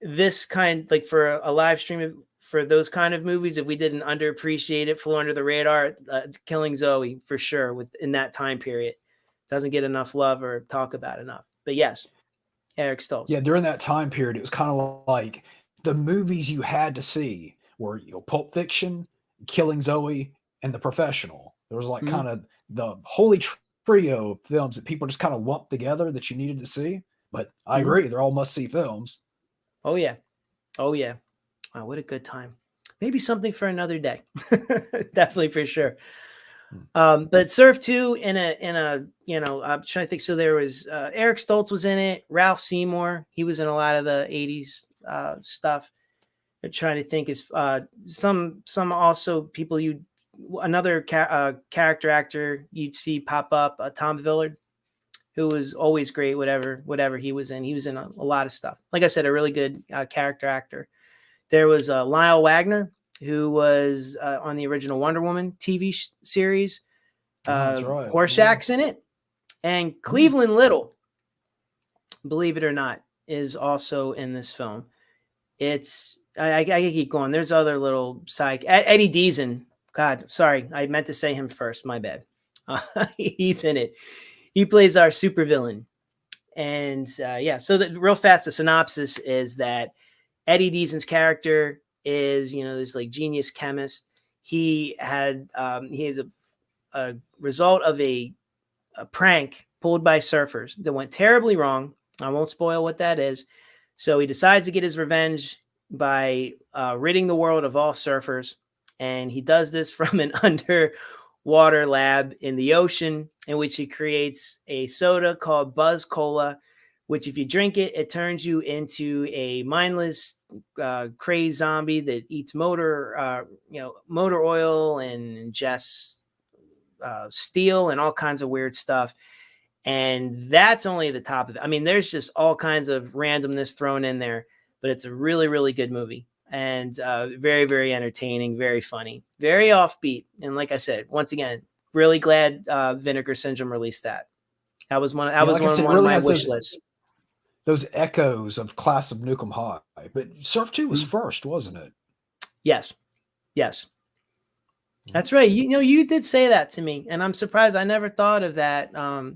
this kind, like for a live stream for those kind of movies. If we did an underappreciated, flew under the radar, Killing Zoe for sure in that time period doesn't get enough love or talk about enough. But yes, Eric Stoltz. Yeah, during that time period, it was kind of like the movies you had to see were Pulp Fiction, Killing Zoe, and The Professional. There was like Mhm. kind of the holy trio of films that people just kind of lumped together that you needed to see. But I Mhm. agree, they're all must see films. Oh yeah. Oh yeah. Wow, what a good time. Maybe something for another day. Definitely for sure. But Surf 2 in a I'm trying to think. So there was Eric Stoltz was in it. Ralph Seymour, he was in a lot of the 80s stuff. I'm trying to think is some also people another character actor you'd see pop up, Tom Villard, who was always great, whatever he was in. He was in a lot of stuff. Like I said, a really good character actor. There was Lyle Wagner, who was on the original Wonder Woman TV series. That's right. Horseshack's in it. And Cleveland Little, believe it or not, is also in this film. It's I keep going. There's other little side. Eddie Deason. God, sorry, I meant to say him first. My bad. He's in it. He plays our supervillain. And so real fast, the synopsis is that Eddie Deason's character is, this like genius chemist. He is a result of a prank pulled by surfers that went terribly wrong. I won't spoil what that is. So he decides to get his revenge by ridding the world of all surfers. And he does this from an underwater lab in the ocean, in which he creates a soda called Buzz Cola, which if you drink it, it turns you into a mindless, crazed zombie that eats motor oil and ingests steel and all kinds of weird stuff. And that's only the top of it. I mean, there's just all kinds of randomness thrown in there, but it's a really, really good movie. And very, very entertaining, very funny, very offbeat. And like I said, once again, really glad Vinegar Syndrome released that. That was one of my wish lists. Those echoes of Class of Nukem High. But Surf 2 was first, wasn't it? Yes. That's right. You did say that to me, and I'm surprised. I never thought of that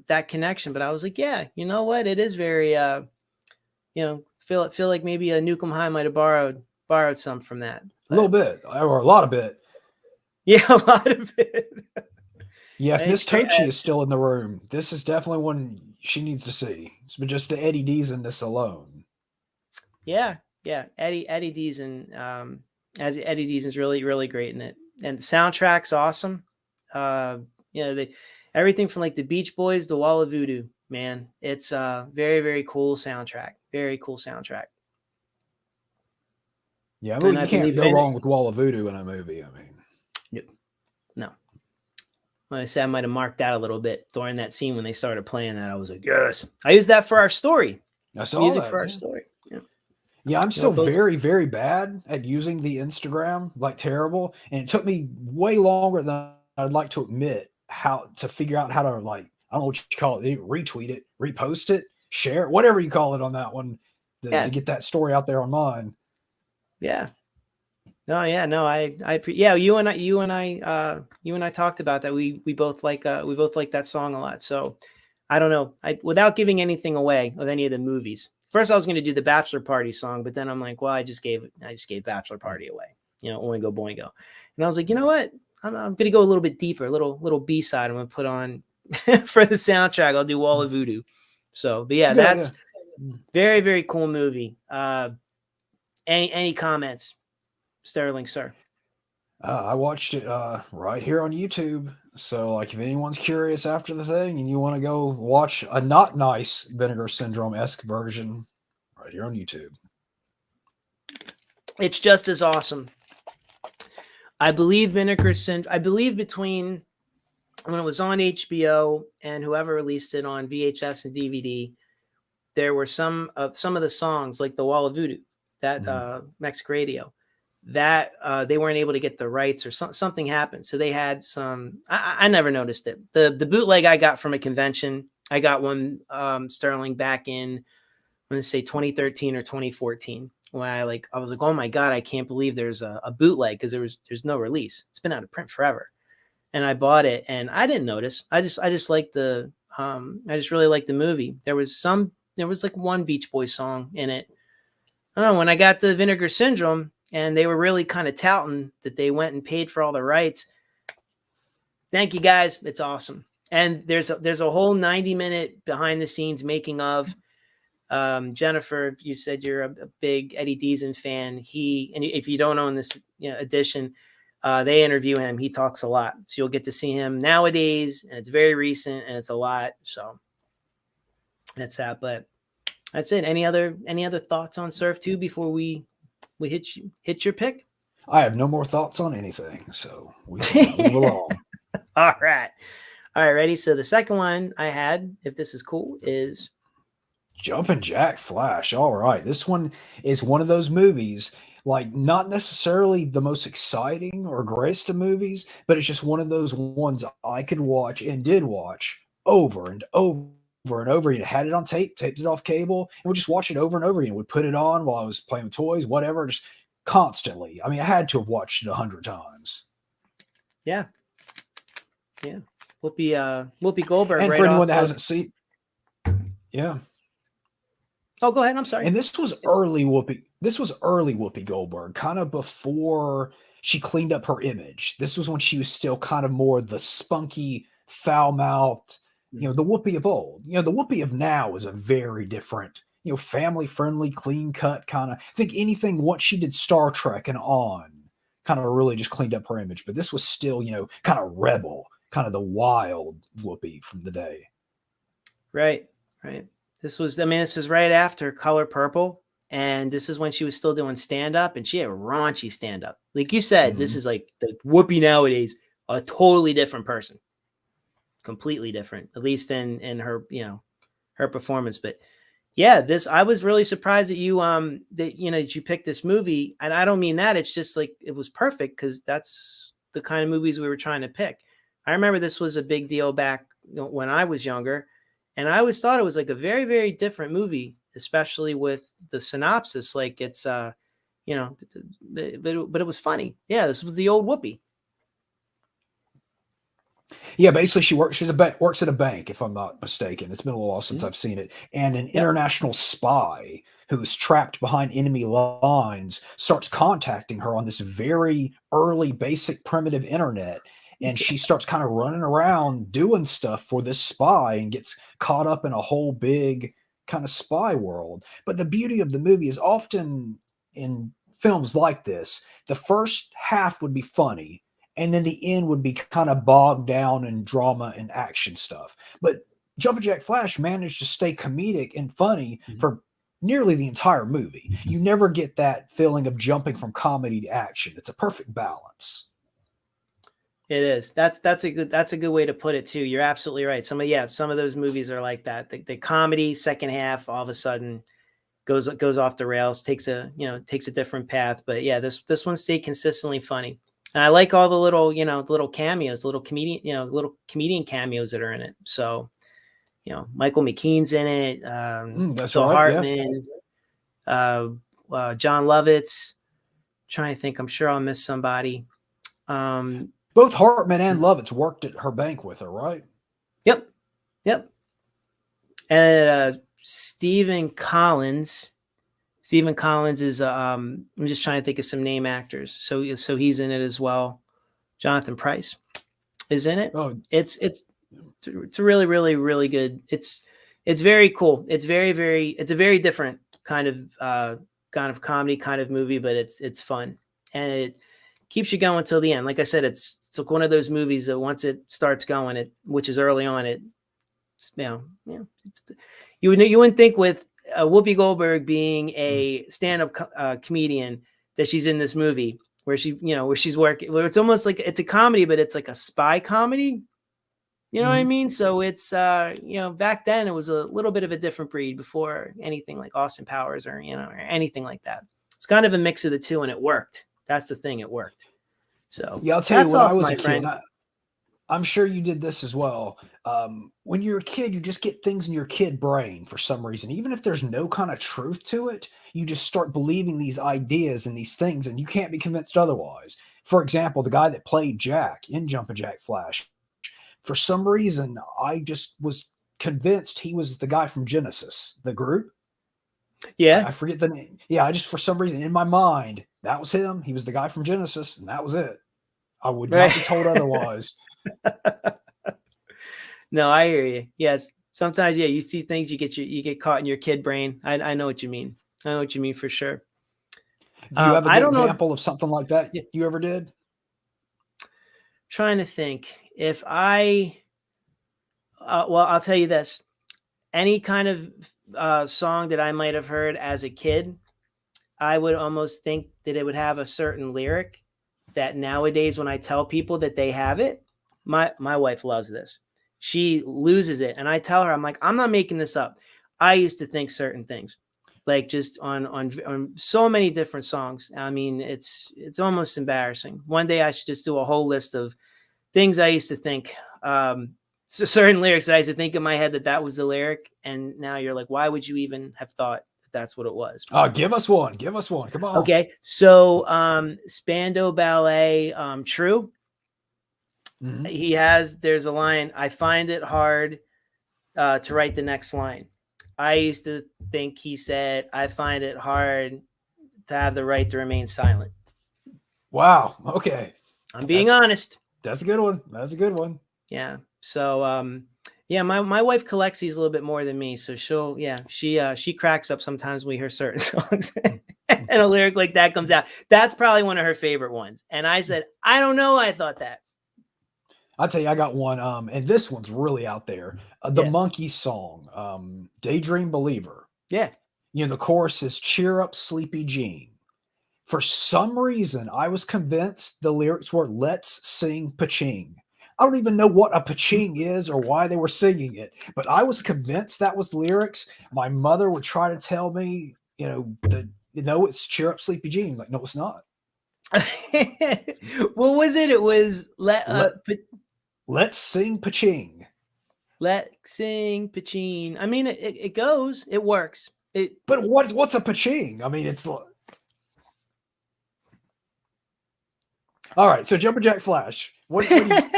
that connection, but I was like, yeah, you know what? It is very feel like maybe a Nukem High might have borrowed some from that. A little bit, or a lot of it. Yeah, a lot of it. Yeah, if Miss Tochi is still in the room, this is definitely one she needs to see. But just the Eddie Deason alone. Yeah. Eddie Deason, as Eddie Deason's really, really great in it. And the soundtrack's awesome. Everything from like the Beach Boys to Wall of Voodoo, man. It's a very, very cool soundtrack. Very cool soundtrack. Yeah, I mean, you can't go wrong with Wall of Voodoo in a movie. I mean, no. Like I said, I might have marked out a little bit during that scene when they started playing that. I was like, yes. I used that for our story. I saw music that, for our story. Yeah, I'm still very, very bad at using the Instagram, like terrible. And it took me way longer than I'd like to admit how to figure out how to, like, I don't know what you call it, retweet it, repost it, share it, whatever you call it on that one to get that story out there on mine. Yeah. You and I talked about that. We both like that song a lot. So I don't know. Without giving anything away of any of the movies. First, I was going to do the Bachelor Party song, but then I'm like, well, I just gave Bachelor Party away. Oingo Boingo. And I was like, you know what? I'm going to go a little bit deeper, a little B-side. I'm going to put on for the soundtrack. I'll do Wall of Voodoo. So, but yeah, that's very, very cool movie. Any comments, Sterling, sir? I watched it right here on YouTube. So, like, if anyone's curious after the thing and you want to go watch a not nice Vinegar Syndrome-esque version, right here on YouTube. It's just as awesome. I believe Vinegar Syndrome. I believe between when it was on HBO and whoever released it on VHS and DVD, there were some of the songs like the Wall of Voodoo, that Mexican Radio, that they weren't able to get the rights or something happened. So they had some, I never noticed it. The bootleg I got from a convention, I got one Sterling back in, I'm going to say 2013 or 2014. When I was like, oh my God, I can't believe there's a bootleg, because there's no release. It's been out of print forever. And I bought it and I didn't notice. I just like I just really liked the movie. There was like one Beach Boys song in it. I don't know, when I got the Vinegar Syndrome and they were really kind of touting that they went and paid for all the rights. Thank you guys. It's awesome. And there's a whole 90-minute behind the scenes making of. Jennifer, you said you're a big Eddie Deason fan. And if you don't own this edition, they interview him. He talks a lot. So you'll get to see him nowadays, and it's very recent and it's a lot. So that's that. But that's it. Any other thoughts on Surf 2 before we hit your pick? I have no more thoughts on anything, so we move along. All right. All right, ready? So the second one I had, if this is cool, is Jumpin' Jack Flash. All right. This one is one of those movies, like not necessarily the most exciting or greatest of movies, but it's just one of those ones I could watch and did watch over and over and over again. Had it on tape, taped it off cable, and would just watch it over and over again. Would put it on while I was playing with toys, whatever, just constantly. I mean, I had to have watched it 100 times. yeah, yeah. Whoopi Goldberg. And Right for anyone off that of, hasn't seen, yeah. oh, go ahead. I'm sorry. And this was early Whoopi. This was early Whoopi Goldberg, kind of before she cleaned up her image. This was when she was still kind of more the spunky, foul-mouthed, the Whoopi of old. The Whoopi of now is a very different, family-friendly, clean-cut kind of. I think anything once she did Star Trek and on, kind of really just cleaned up her image. But this was still, kind of rebel, kind of the wild Whoopi from the day. Right, right. This is right after Color Purple. And this is when she was still doing stand-up, and she had raunchy stand-up. Like you said, This is like the Whoopi nowadays, a totally different person. Completely different, at least in her, her performance. But yeah, I was really surprised that that you picked this movie. And I don't mean that. It's just like, it was perfect because that's the kind of movies we were trying to pick. I remember this was a big deal back when I was younger. And I always thought it was like a very, very different movie, especially with the synopsis. Like it's, but it was funny. Yeah, this was the old Whoopi. Yeah, basically she works. Works at a bank, if I'm not mistaken. It's been a little while since I've seen it. And an international spy who's trapped behind enemy lines starts contacting her on this very early, basic, primitive internet. And she starts kind of running around doing stuff for this spy and gets caught up in a whole big kind of spy world. But the beauty of the movie is often in films like this, the first half would be funny, and then the end would be kind of bogged down in drama and action stuff. But Jumpin' Jack Flash managed to stay comedic and funny for nearly the entire movie. You never get that feeling of jumping from comedy to action. It's a perfect balance. It is. That's a good way to put it too. You're absolutely right. Some of those movies are like that. The comedy second half all of a sudden goes off the rails, takes a different path. But yeah, this one stayed consistently funny. And I like all the little cameos, little comedian cameos that are in it. So, Michael McKean's in it. That's Phil right. Hartman, John Lovitz. Trying to think, I'm sure I'll miss somebody. Both Hartman and Lovitz worked at her bank with her, right? Yep. And Stephen Collins. Stephen Collins is I'm just trying to think of some name actors. So he's in it as well. Jonathan Pryce is in it. Oh, it's a really, really, really good. It's very cool. It's a very different kind of comedy kind of movie, but it's fun and it keeps you going till the end. Like I said, it's like one of those movies that once it starts going, which is early on, you wouldn't think with Whoopi Goldberg being a stand-up comedian that she's in this movie where she's working, where it's almost like it's a comedy, but it's like a spy comedy. You know what I mean? So it's, back then it was a little bit of a different breed before anything like Austin Powers or anything like that. It's kind of a mix of the two and it worked. That's the thing. It worked. So yeah, I'll tell you, when I was a friend. kid, I'm sure you did this as well. When you're a kid, you just get things in your kid brain for some reason. Even if there's no kind of truth to it, you just start believing these ideas and these things, and you can't be convinced otherwise. For example, the guy that played Jack in Jumpin' Jack Flash, for some reason, I just was convinced he was the guy from Genesis, the group. Yeah. I forget the name. Yeah, I just, for some reason, in my mind, that was him. He was the guy from Genesis, and that was it. I would not be told otherwise. No, I hear you. Yes. Sometimes, you see things, you get caught in your kid brain. I know what you mean. I know what you mean for sure. Do you have an example of something like that you ever did? Trying to think if well, I'll tell you this, any kind of song that I might've heard as a kid, I would almost think that it would have a certain lyric that nowadays, when I tell people that they have it, my wife loves this. she loses it. And I tell her, I'm like, I'm not making this up. I used to think certain things, like just on so many different songs. I mean, it's almost embarrassing. One day I should just do a whole list of things I used to think. So certain lyrics that I used to think in my head that was the lyric, and now you're like, why would you even have thought that that's what it was? Oh, give us one. Give us one. Come on. Okay, so Spandau Ballet, True. Mm-hmm. There's a line, I find it hard to write the next line. I used to think he said, I find it hard to have the right to remain silent. Wow. Okay. I'm being honest. That's a good one. That's a good one. Yeah. So, yeah, my wife collects these a little bit more than me. So she cracks up sometimes when we hear certain songs and a lyric like that comes out. That's probably one of her favorite ones. And I said, I don't know. I thought that. I'll tell you, I got one. And this one's really out there. The Monkey song, Daydream Believer. Yeah. You know, the chorus is cheer up, sleepy Jean. For some reason, I was convinced the lyrics were let's sing Paching. I don't even know what a Paching is or why they were singing it, but I was convinced that was lyrics. My mother would try to tell me, it's cheer up, sleepy Jean. Like, no, it's not. What was it? It was let's sing Paching. Let's sing Paching. I mean, it goes, it works. But what's a Paching? I mean, it's like, all right. So Jumpin' Jack Flash. What do you got?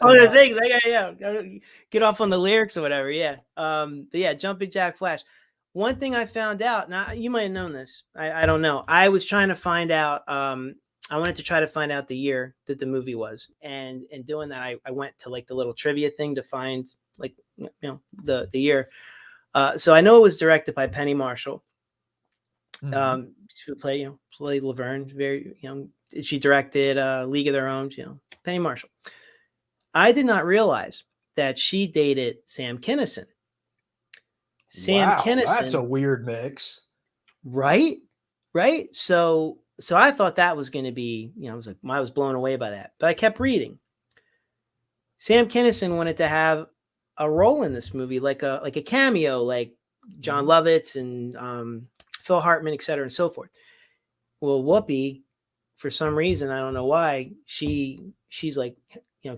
I was saying, get off on the lyrics or whatever. Yeah. But yeah, Jumping Jack Flash. One thing I found out, now you might have known this. I don't know. I was trying to find out. I wanted to try to find out the year that the movie was, and in doing that, I went to like the little trivia thing to find like the year. So I know it was directed by Penny Marshall. She would play Laverne. Very she directed League of Their Own. Penny Marshall. I did not realize that she dated Sam Kinison. Kinison. That's a weird mix. Right? So I thought that was going to be, I was blown away by that. But I kept reading. Sam Kinison wanted to have a role in this movie, like a cameo, like John Lovitz and Phil Hartman, et cetera, and so forth. Well, Whoopi, for some reason, I don't know why, she's like,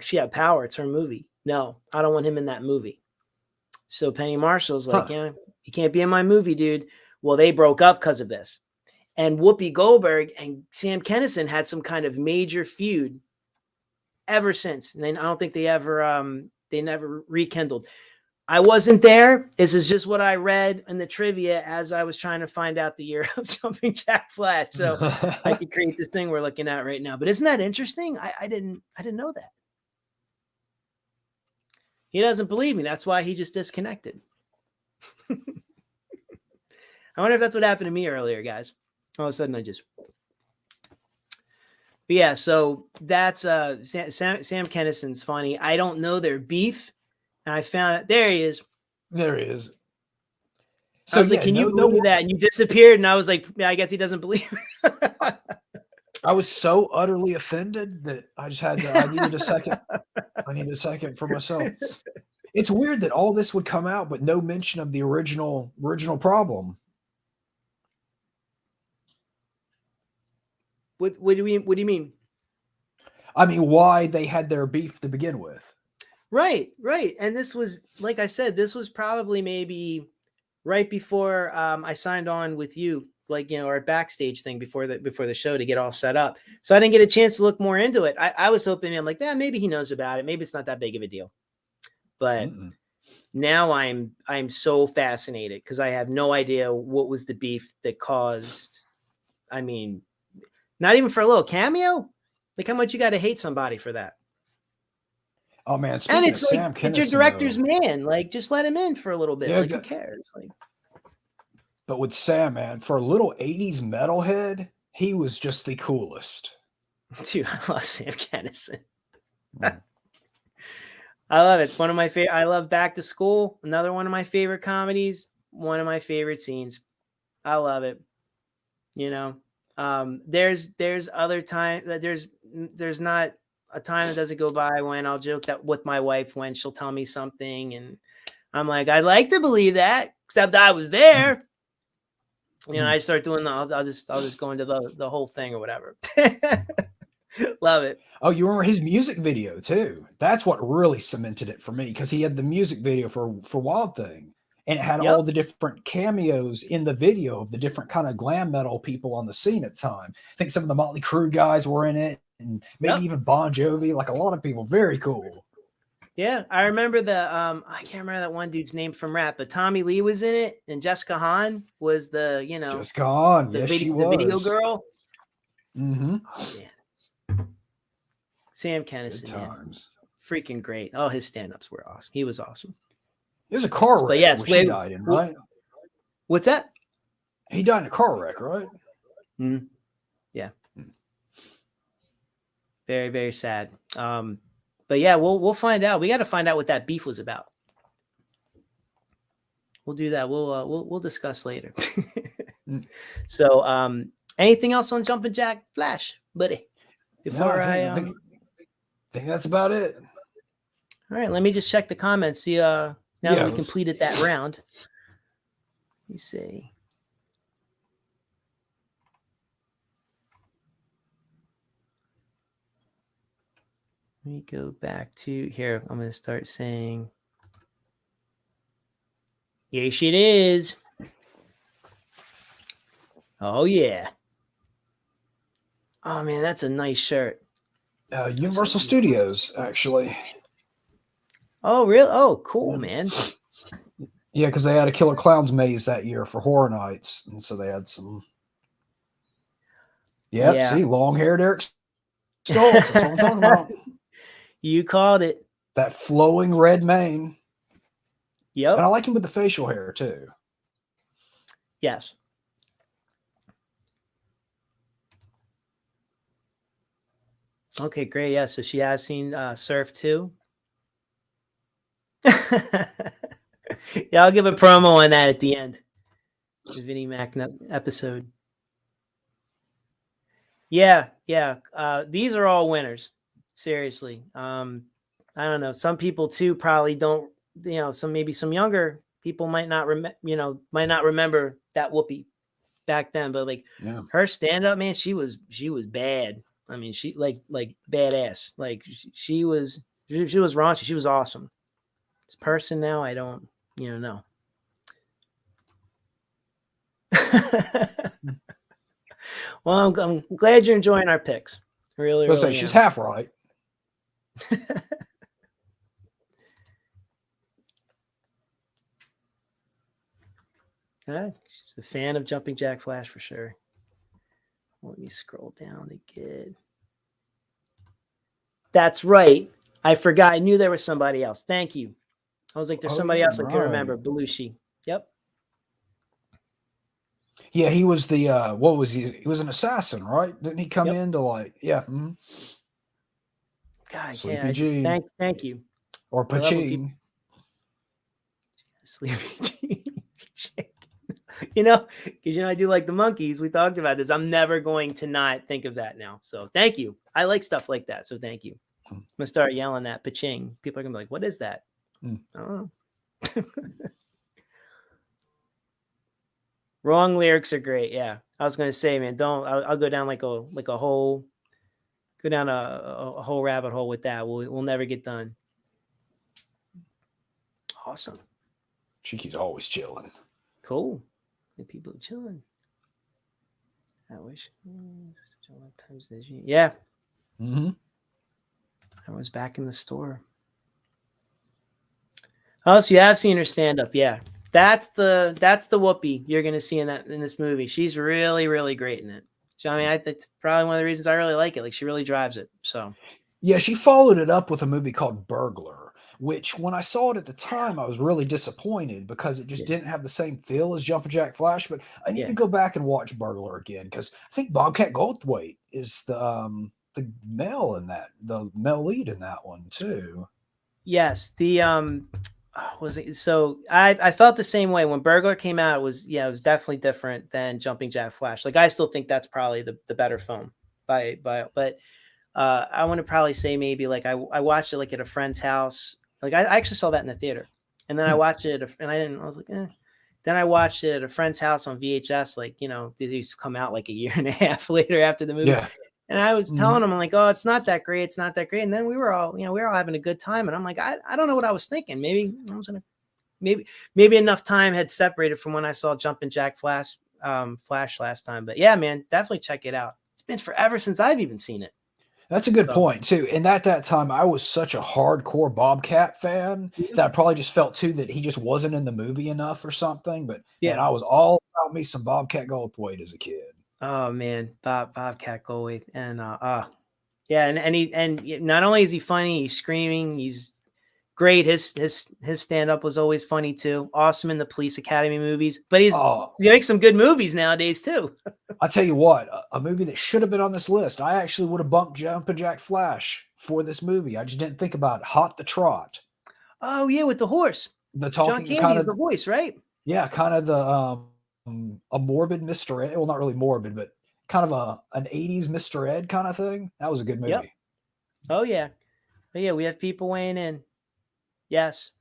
she had power. It's her movie. No, I don't want him in that movie. So Penny Marshall's like, you can't be in my movie, dude. Well, they broke up because of this. And Whoopi Goldberg and Sam Kinison had some kind of major feud ever since. And then I don't think they never rekindled. I wasn't there. This is just what I read in the trivia as I was trying to find out the year of Jumping Jack Flash. So I could create this thing we're looking at right now. But isn't that interesting? I didn't know that. He doesn't believe me. That's why he just disconnected. I wonder if that's what happened to me earlier, guys. All of a sudden I just... But yeah, so that's Sam Kinison's funny. I don't know their beef. And I found it. There he is. There he is. So I was like, can you move that? And you disappeared. And I was like, yeah, I guess he doesn't believe me. I was so utterly offended that I just had to, I needed a second. I need a second for myself. It's weird that all this would come out, but no mention of the original problem. What do you mean? I mean, why they had their beef to begin with. Right. And this was, like I said, this was probably maybe right before I signed on with you, like, our backstage thing before the show to get all set up. So I didn't get a chance to look more into it. I was hoping, I'm like, maybe he knows about it. Maybe it's not that big of a deal. But now I'm so fascinated because I have no idea what was the beef that caused, I mean, not even for a little cameo. Like how much you got to hate somebody for that. Oh man, and it's like Kinison, it's your director's man. Like, just let him in for a little bit. Yeah, like, who cares? Like, but with Sam, man, for a little '80s metalhead, he was just the coolest. Dude, I love Sam Kinison. I love it. It's one of my favorite. I love Back to School. Another one of my favorite comedies. One of my favorite scenes. I love it. There's other time that there's not a time that doesn't go by when I'll joke that with my wife when she'll tell me something, and I'm like, I'd like to believe that, except I was there. I start doing the. I'll just go into the whole thing or whatever. Love it. Oh, you remember his music video too? That's what really cemented it for me, because he had the music video for Wild Thing, and it had all Yep. the different cameos in the video of the different kind of glam metal people on the scene at the time. I think some of the Motley Crue guys were in it, and maybe Yep. even Bon Jovi. Like a lot of people. Very cool. Yeah, I remember I can't remember that one dude's name from rap, but Tommy Lee was in it, and Jessica Hahn was the Just gone. the Yes, she the video was. girl. Mm-hmm. Oh man, Sam Good Kinison, man. times. Freaking great. Oh, his stand-ups were awesome. He was awesome. It was a car wreck. But yes, which he died in, right? What's that? He died in a car wreck, right? Mm-hmm. Yeah. Very, very sad. But yeah, we'll find out. We got to find out what that beef was about. We'll do that. We'll discuss later. So, anything else on Jumpin' Jack Flash, buddy? Before I think that's about it. All right, let me just check the comments. See, now that we completed that round. Let me see. Let me go back to here. I'm going to start saying, yes, it is. Oh, yeah. Oh, man, that's a nice shirt. Universal Studios, actually. Oh, really? Oh, cool, man. Yeah, because they had a Killer Clowns maze that year for Horror Nights, and so they had some. Yep, yeah. See, long-haired Eric Stoltz. That's what I'm talking about. You called it. That flowing red mane. Yep. And I like him with the facial hair, too. Yes. Okay, great. Yeah, so she has seen Surf too. Yeah, I'll give a promo on that at the end. The Vinnie Mac episode. Yeah. These are all winners. Seriously. I don't know. Some people too probably don't. Maybe some younger people might not remember that Whoopi back then. But like her stand up, man, she was bad. I mean, she like badass. Like she was raunchy. She was awesome. This person now, I don't know. Well, I'm glad you're enjoying our picks. Really, say she's half right. She's a fan of Jumping Jack Flash for sure. Let me scroll down to get. That's right. I forgot. I knew there was somebody else. Thank you. I was like, there's somebody else I can remember. Belushi. Yep. Yeah, he was the what was he? He was an assassin, right? Didn't he come into like God, Sleepy G. Thank you. Or Pachin. Sleepy G. Because I do like the monkeys. We talked about this. I'm never going to not think of that now. So thank you. I like stuff like that. So thank you. I'm gonna start yelling at Paching. People are gonna be like, "What is that?" I don't know. Wrong lyrics are great. Yeah, I was gonna say, man, I'll go down like a whole rabbit hole with that. We'll never get done. Awesome. Cheeky's always chilling. Cool. People are chilling. I wish. Yeah. Mm-hmm. I was back in the store. Oh, so you have seen her stand up. Yeah. That's the Whoopi you're going to see in this movie. She's really, really great in it. So, I mean, it's probably one of the reasons I really like it. Like, she really drives it. So, yeah, she followed it up with a movie called Burglar, which when I saw it at the time, I was really disappointed because it just didn't have the same feel as Jumpin' Jack Flash. But I need to go back and watch Burglar again because I think Bobcat Goldthwait is the male in that, the male lead in that one too. Yes, was it? So I felt the same way when Burglar came out. It was definitely different than Jumping Jack Flash. Like, I still think that's probably the better film but I want to probably say maybe like I watched it like at a friend's house. Like I actually saw that in the theater, and then I watched it and I didn't. I was like, eh. Then I watched it at a friend's house on VHS. Like these used to come out like a year and a half later after the movie. Yeah. And I was telling him, I'm like, oh, it's not that great. It's not that great. And then we were all having a good time. And I'm like, I don't know what I was thinking. Maybe I was gonna maybe enough time had separated from when I saw Jumpin' Jack Flash last time. But yeah, man, definitely check it out. It's been forever since I've even seen it. That's a good point too. And at that time, I was such a hardcore Bobcat fan that I probably just felt too that he just wasn't in the movie enough or something. But man, I was all about me some Bobcat Goldthwait as a kid. Oh man, Bobcat Goldthwait, and yeah, and not only is he funny, he's screaming, he's great. His stand up was always funny too. Awesome in the Police Academy movies, but he makes some good movies nowadays too. I tell you what, a movie that should have been on this list. I actually would have bumped Jumpin' Jack Flash for this movie. I just didn't think about Hot the Trot. Oh yeah, with the horse. The talking John Candy is the voice, right? Yeah, kind of the a morbid Mr. Ed. Well, not really morbid, but kind of an 80s Mr. Ed kind of thing. That was a good movie. Yep. Oh yeah. Oh yeah, we have people weighing in. Yes.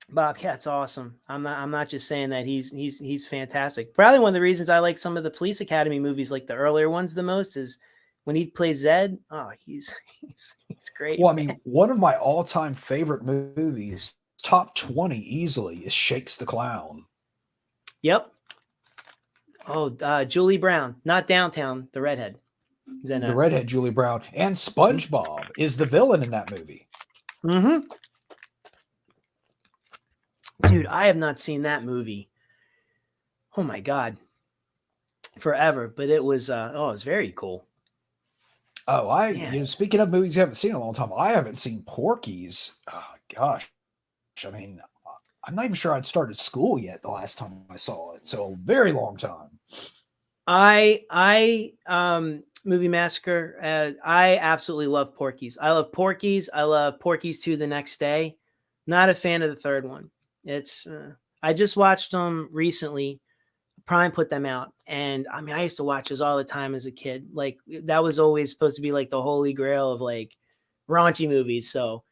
Bobcat's awesome. I'm not just saying that he's fantastic. Probably one of the reasons I like some of the Police Academy movies, like the earlier ones, the most is when he plays Zed. Oh, he's great. Well, I mean, one of my all-time favorite movies, top 20 easily, is Shakes the Clown. Yep. Oh, Julie Brown, not Downtown, the redhead. The redhead Julie Brown, and SpongeBob is the villain in that movie. Mm-hmm. Dude, I have not seen that movie. Oh my God. Forever. But it was it was very cool. Oh, speaking of movies you haven't seen in a long time, I haven't seen Porky's. Oh gosh. I mean, I'm not even sure I'd started school yet the last time I saw it. So a very long time. Movie Massacre. I absolutely love Porky's. I love Porky's. I love Porky's 2 the Next Day. Not a fan of the third one. It's I just watched them recently. Prime put them out, and I mean I used to watch those all the time as a kid. Like that was always supposed to be like the holy grail of like raunchy movies. So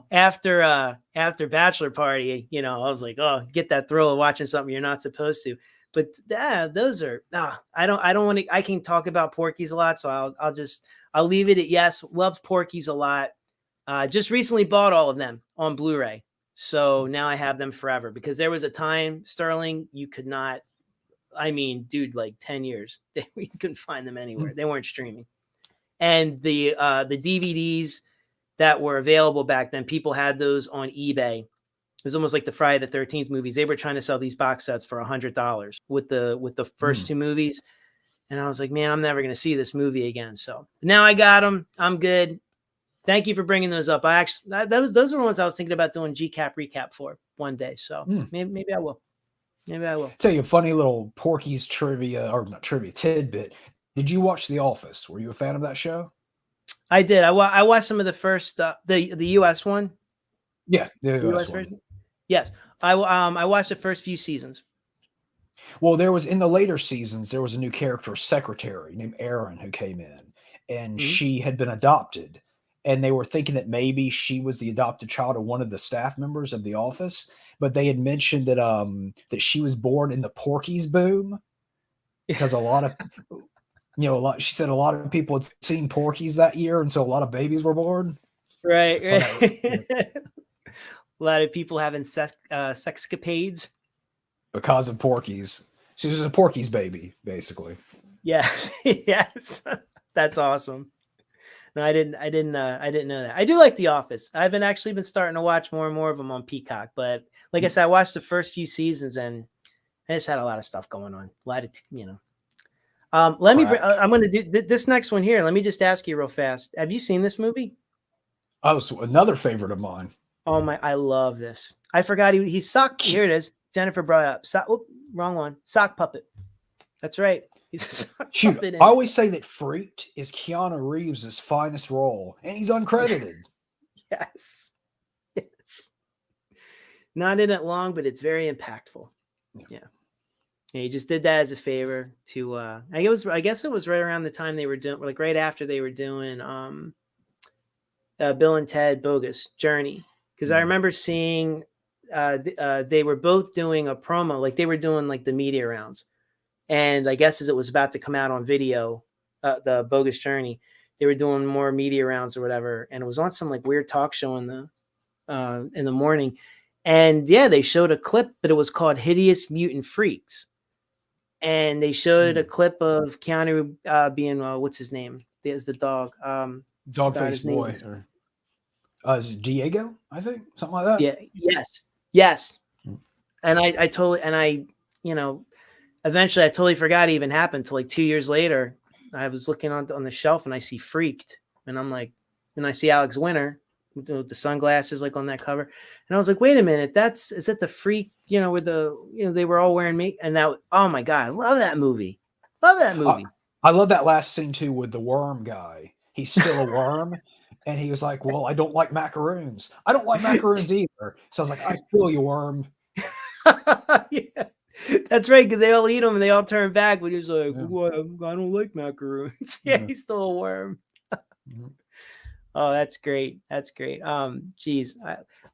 after Bachelor Party, I was like, oh, get that thrill of watching something you're not supposed to. But those are I don't want to. I can talk about Porky's a lot, so I'll leave it at yes. Love Porky's a lot. Just recently bought all of them on Blu-ray. So now I have them forever because there was a time, Sterling, you could not, I mean, dude, like 10 years, you couldn't find them anywhere. They weren't streaming. And the DVDs that were available back then, people had those on eBay. It was almost like the Friday the 13th movies. They were trying to sell these box sets for $100 with the first two movies. And I was like, man, I'm never going to see this movie again. So now I got them. I'm good. Thank you for bringing those up. I actually, those are the ones I was thinking about doing GCap recap for one day. So maybe I will. Maybe I will. Tell you a funny little Porky's trivia, or not trivia, tidbit. Did you watch The Office? Were you a fan of that show? I did. I watched some of the first, the US one. Yeah, the US one. Version. Yes, I watched the first few seasons. Well, there was in the later seasons, there was a new character, secretary named Erin, who came in, and she had been adopted. And they were thinking that maybe she was the adopted child of one of the staff members of The Office, but they had mentioned that that she was born in the Porky's boom because a lot of she said a lot of people had seen Porky's that year, and so a lot of babies were born. Right. A lot of people having sexcapades because of Porky's. She was a Porky's baby, basically. Yes, yes, that's awesome. No, I didn't know that. I do like The Office. I've been starting to watch more and more of them on Peacock. But like I said, I watched the first few seasons and I just had a lot of stuff going on. A lot of, I'm going to do this next one here. Let me just ask you real fast. Have you seen this movie? Oh, so another favorite of mine. Oh I love this. I forgot he's Sock. Here it is. Jennifer brought it up. Wrong one. Sock Puppet. That's right. Shoot, I always say that Freaked is Keanu Reeves' finest role, and he's uncredited. Yes. Not in it long, but it's very impactful. Yeah. Yeah, he just did that as a favor to I guess it was right around the time they were doing, like right after they were doing Bill and Ted Bogus Journey, because I remember seeing they were both doing a promo, like they were doing like the media rounds, and I guess as it was about to come out on video, the Bogus Journey, they were doing more media rounds or whatever, and it was on some like weird talk show in the morning, and yeah, they showed a clip, but it was called Hideous Mutant Freaks, and they showed a clip of Keanu being what's his name? There's the dog. Dogface Boy. Is it Diego? I think something like that. Yeah. Yes. And I totally, and I, eventually I totally forgot it even happened until like 2 years later. I was looking on the shelf and I see Freaked, and I'm like, and I see Alex Winter with the sunglasses like on that cover, and I was like, wait a minute, is that the Freak? With they were all wearing make, and that, oh my god, I love that movie. I love that last scene too with the worm guy. He's still a worm. And he was like, well, I don't like macaroons. I don't like macaroons either. So I was like, I feel you, worm. Yeah, that's right, because they all eat them and they all turn back. But he's like, well, I don't like macaroons. Yeah, he's still a worm. Oh, that's great. Geez.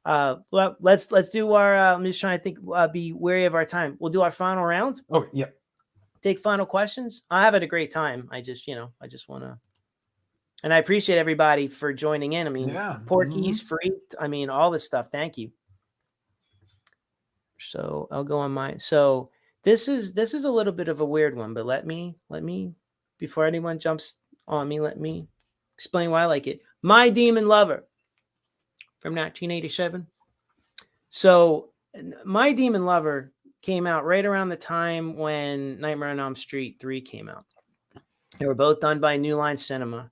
Well, let's do our. I'm just trying to think. Be wary of our time. We'll do our final round. Oh, yeah. Take final questions. I'm having a great time. I just want to. And I appreciate everybody for joining in. I mean, Porky's Freaked. I mean, all this stuff. Thank you. So I'll go on mine. So this is a little bit of a weird one, but let me before anyone jumps on me, let me explain why I like it. My Demon Lover from 1987. So My Demon Lover came out right around the time when Nightmare on Elm Street 3 came out. They were both done by New Line Cinema.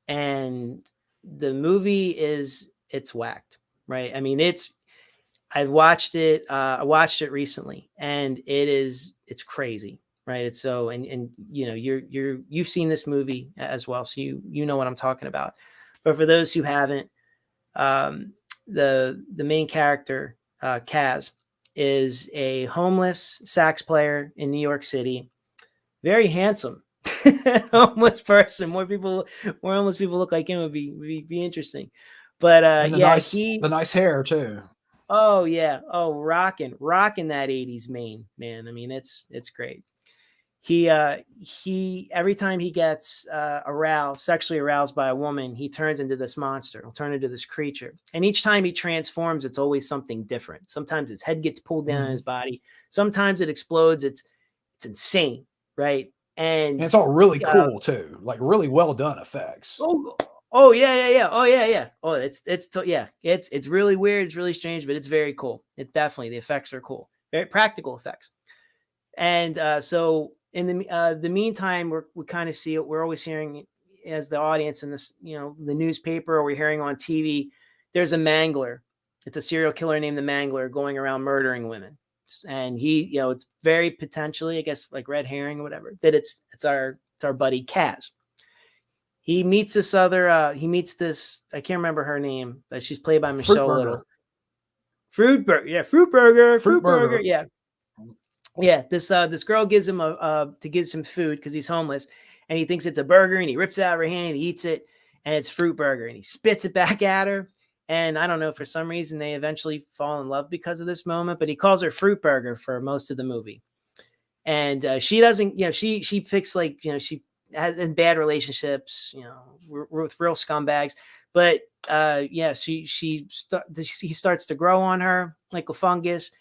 And the movie it's whacked, right? I mean, I've watched it. I watched it recently, and it's crazy, right? It's so, and you've seen this movie as well, so you know what I'm talking about. But for those who haven't, the main character, Kaz, is a homeless sax player in New York City, very handsome. Homeless person. More homeless people look like him would be interesting. But the nice hair too. Oh yeah. Oh, rocking that 80s man. I mean, it's great. He every time he gets sexually aroused by a woman, he turns into this monster. He'll turn into this creature. And each time he transforms, it's always something different. Sometimes his head gets pulled down in his body. Sometimes it explodes. It's insane, right? And it's all really cool too, like really well done effects. Oh yeah. Oh it's really weird. It's really strange, but it's very cool. It definitely, the effects are cool, very practical effects. And so in the meantime, we kind of see it. We're always hearing as the audience in this, the newspaper, or we're hearing on TV. There's a mangler. It's a serial killer named the Mangler going around murdering women. And he, it's very potentially, I guess, like red herring or whatever, that it's our buddy Kaz. He meets this I can't remember her name, but she's played by Michelle Little. Fruit burger. Yeah. Yeah. This girl gives him gives him food because he's homeless, and he thinks it's a burger, and he rips it out of her hand, he eats it, and it's fruit burger, and he spits it back at her. And I don't know, for some reason, they eventually fall in love because of this moment, but he calls her Fruit Burger for most of the movie. And she doesn't, she picks like, she has in bad relationships, with real scumbags. But he starts to grow on her like a fungus.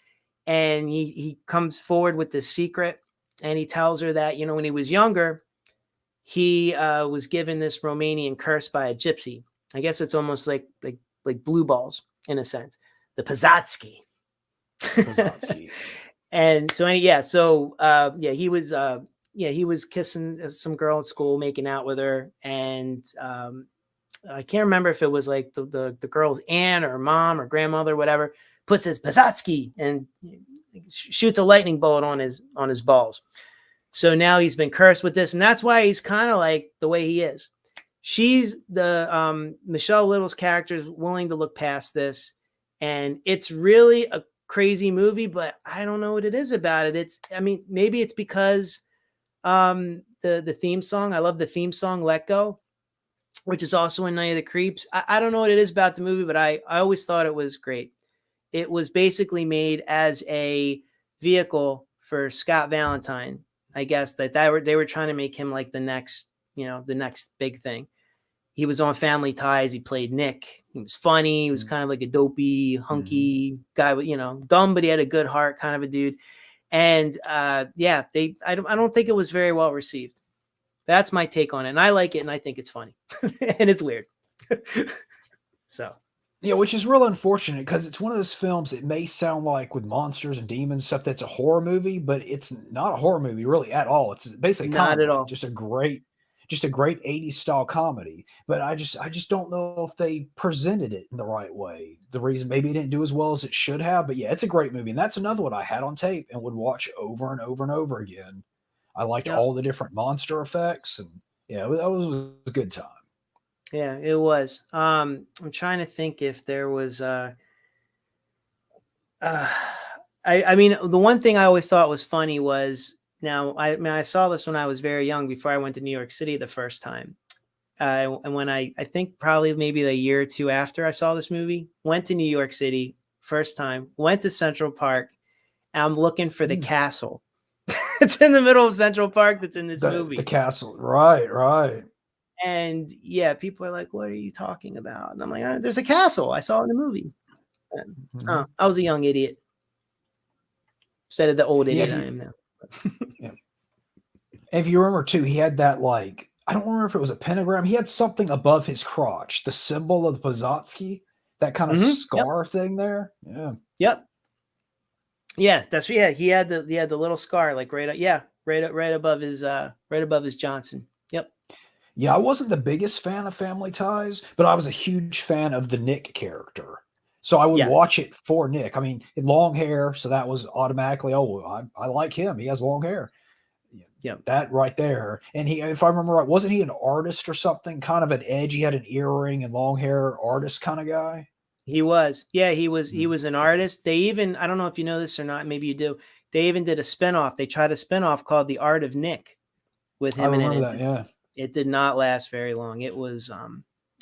And he comes forward with this secret, and he tells her that, when he was younger, he was given this Romanian curse by a gypsy. I guess it's almost like blue balls in a sense, the Pazatsky. And so he was kissing some girl at school, making out with her, and I can't remember if it was like the girl's aunt or mom or grandmother, whatever, puts his Pazatsky and shoots a lightning bolt on his balls. So now he's been cursed with this, and that's why he's kind of like the way he is. She's the Michelle Little's character is willing to look past this, and it's really a crazy movie, but I don't know what it is about it. I mean, maybe it's because the theme song. I love the theme song "Let Go," which is also in Night of the Creeps. I don't know what it is about the movie, but I always thought it was great. It was basically made as a vehicle for Scott Valentine. I guess they were trying to make him like the next big thing. He was on Family Ties. He played Nick. He was funny. He was kind of like a dopey, hunky guy, dumb, but he had a good heart, kind of a dude. And I don't think it was very well received. That's my take on it. And I like it, and I think it's funny. And it's weird. So. Yeah, which is real unfortunate because it's one of those films, it may sound like with monsters and demons and stuff that's a horror movie, but it's not a horror movie really at all. It's basically Not comedy, at all. just a great 80s style comedy. But I just don't know if they presented it in the right way. The reason maybe it didn't do as well as it should have. But yeah, it's a great movie. And that's another one I had on tape and would watch over and over and over again. I liked Yep. all the different monster effects, and yeah, that was a good time. Yeah, it was. I'm trying to think if there was I mean, the one thing I always thought was funny was, now I saw this when I was very young, before I went to New York City the first time. And when I think probably maybe a year or two after I saw this movie, went to New York City first time, went to Central Park, and I'm looking for the castle. It's in the middle of Central Park that's in this movie. The castle. Right. And yeah, people are like, "What are you talking about?" And I'm like, "There's a castle. I saw it in the movie." And, I was a young idiot instead of the old idiot I am now. Yeah. If you remember too, he had that, like, I don't remember if it was a pentagram. He had something above his crotch, the symbol of the Pozotsky, that kind of scar thing there. Yeah. Yep. Yeah, that's He had the little scar, like right above his Johnson. Yep. Yeah, I wasn't the biggest fan of Family Ties, but I was a huge fan of the Nick character. So I would watch it for Nick. I mean, he had long hair, so that was automatically, I like him. He has long hair. Yeah, that right there. And he, if I remember right, wasn't he an artist or something? Kind of an edge. He had an earring and long hair, artist kind of guy. He was. Yeah, he was. He was an artist. They even, I don't know if you know this or not, maybe you do. They even did a spinoff. They tried a spinoff called The Art of Nick with him in it. That, yeah. It did not last very long. It was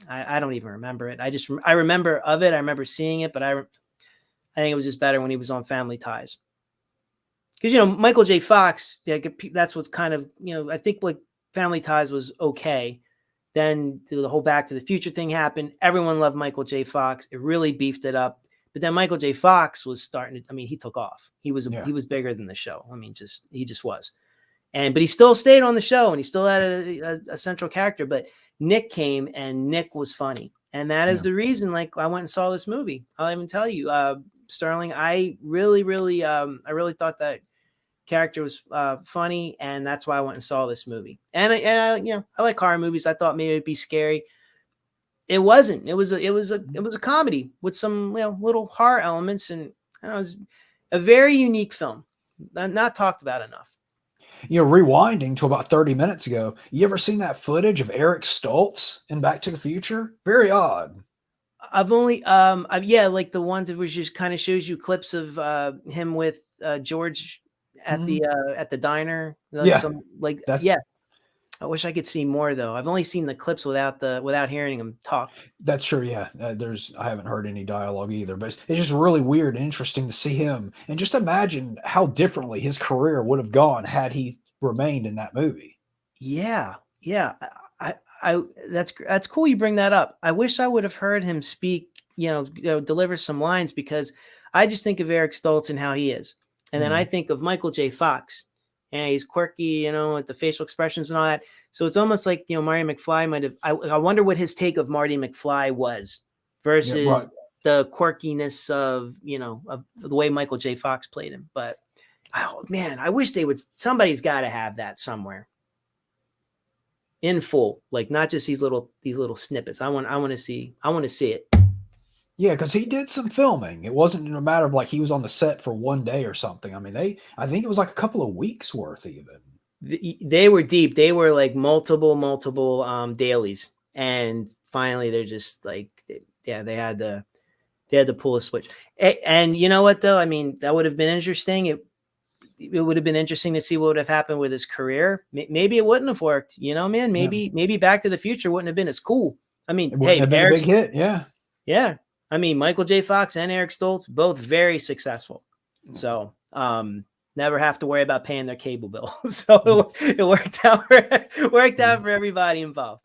I don't even remember it. I remember of it. I remember seeing it, but I think it was just better when he was on Family Ties. Because Michael J. Fox, that's what's kind of, I think like Family Ties was okay. Then the whole Back to the Future thing happened. Everyone loved Michael J. Fox. It really beefed it up. But then Michael J. Fox was starting to, I mean, he took off. He was bigger than the show. I mean, he just was. But he still stayed on the show, and he still had a central character. But Nick came, and Nick was funny. And that is the reason, like, I went and saw this movie. I'll even tell you, Sterling, I really thought that character was funny, and that's why I went and saw this movie. And I like horror movies. I thought maybe it'd be scary. It wasn't. It was a comedy with some little horror elements, and it was a very unique film, not talked about enough. Rewinding to about 30 minutes ago, you ever seen that footage of Eric Stoltz in Back to the Future? Very odd. I've only like the ones that was just kind of shows you clips of him with George at the diner. I wish I could see more though. I've only seen the clips without hearing him talk. That's true. Yeah, I haven't heard any dialogue either, but it's just really weird and interesting to see him, and just imagine how differently his career would have gone had he remained in that movie. Yeah. That's cool. You bring that up. I wish I would have heard him speak. Deliver some lines, because I just think of Eric Stoltz and how he is, and then I think of Michael J. Fox. And he's quirky, with the facial expressions and all that. So it's almost like, Marty McFly might have, I wonder what his take of Marty McFly was versus the quirkiness of, of the way Michael J. Fox played him. But, oh man, I wish somebody's got to have that somewhere in full, like not just these little snippets. I want to see it. Yeah, because he did some filming. It wasn't a matter of like he was on the set for one day or something. I mean, I think it was like a couple of weeks worth even. They were deep. They were like multiple dailies. And finally they're just like, they had to They had to pull a switch. And you know what, though? I mean, that would have been interesting. It would have been interesting to see what would have happened with his career. Maybe it wouldn't have worked. You know, man. Maybe Back to the Future wouldn't have been as cool. I mean, It wouldn't have been a big hit. Yeah. Yeah. I mean, Michael J. Fox and Eric Stoltz, both very successful. So never have to worry about paying their cable bill. So it worked out for everybody involved.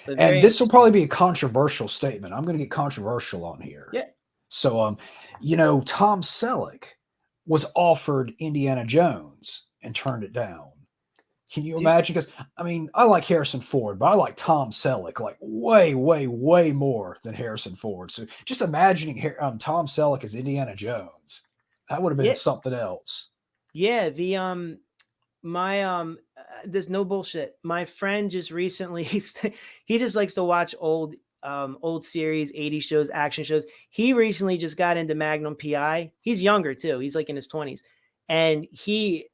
And this will probably be a controversial statement. I'm going to get controversial on here. Yeah. So, you know, Tom Selleck was offered Indiana Jones and turned it down. Can you imagine? Because, I mean, I like Harrison Ford, but I like Tom Selleck like way, way, way more than Harrison Ford. So just imagining Tom Selleck as Indiana Jones, that would have been something else. Yeah. There's no bullshit. My friend just recently, he just likes to watch old series, 80s shows, action shows. He recently just got into Magnum PI. He's younger too. He's like in his 20s. And he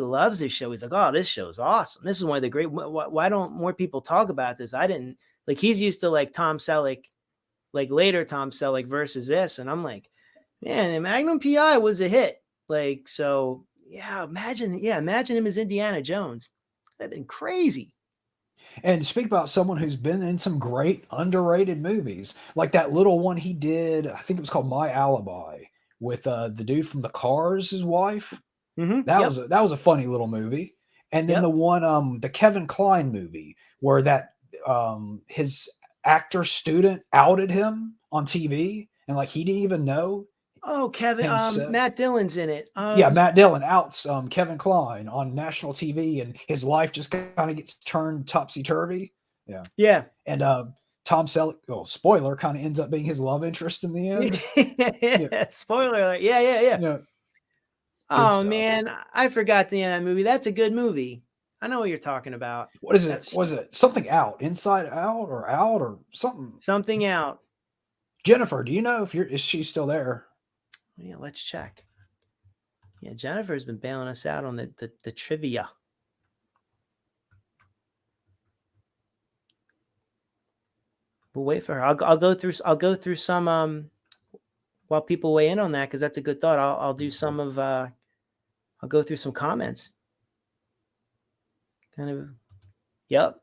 loves this show. He's like, oh, this show's awesome. This is one of the great, why don't more people talk about this? I didn't, like, he's used to like Tom Selleck, like later Tom Selleck versus this. And I'm like, man, Magnum PI was a hit. Like, so yeah, imagine him as Indiana Jones. That'd been crazy. And speak about someone who's been in some great underrated movies, like that little one he did. I think it was called My Alibi with the dude from the Cars, his wife. That was a funny little movie. And then the one, the Kevin Kline movie, where that his actor student outed him on TV, and like he didn't even know. Oh, Kevin, Matt Dillon's in it. Yeah, Matt Dillon outs Kevin Kline on national TV, and his life just kind of gets turned topsy-turvy. Yeah. Yeah. And Tom Selleck, spoiler, kind of ends up being his love interest in the end. Yeah. Spoiler alert. Yeah. Oh, man, I forgot the end of that movie. That's a good movie. I know what you're talking about. What is it? Was it something out? Inside Out or something? Something Out. Jennifer, do you know is she still there? Yeah, let's check. Yeah, Jennifer's been bailing us out on the trivia. We'll wait for her. I'll go through some while people weigh in on that, because that's a good thought. I'll do some of I'll go through some comments. Kind of, yep.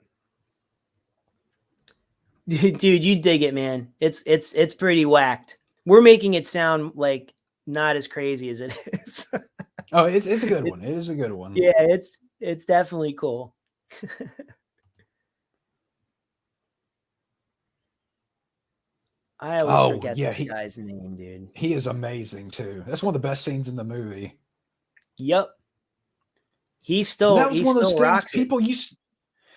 Dude, you dig it, man. It's pretty whacked. We're making it sound like not as crazy as it is. Oh, it's a good one. It is a good one. Yeah, it's definitely cool. I always forget this guy's name, dude. He is amazing too. That's one of the best scenes in the movie. Yep. He's still one of those things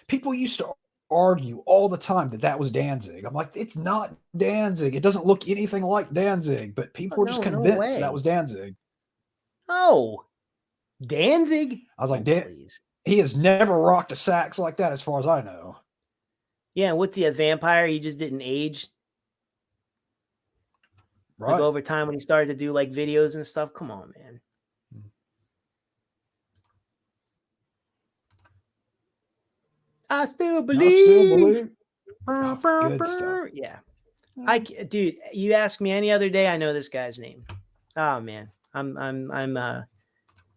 people used to argue all the time that was Danzig. I'm like, it's not Danzig. It doesn't look anything like Danzig, but people were just convinced that was Danzig. Oh, Danzig? I was like, he has never rocked a sax like that as far as I know. Yeah, what's he, a vampire? He just didn't age. Right. Like over time when he started to do like videos and stuff. Come on, man. I still believe. Good stuff. Yeah. Dude, you ask me any other day, I know this guy's name. Oh man. I'm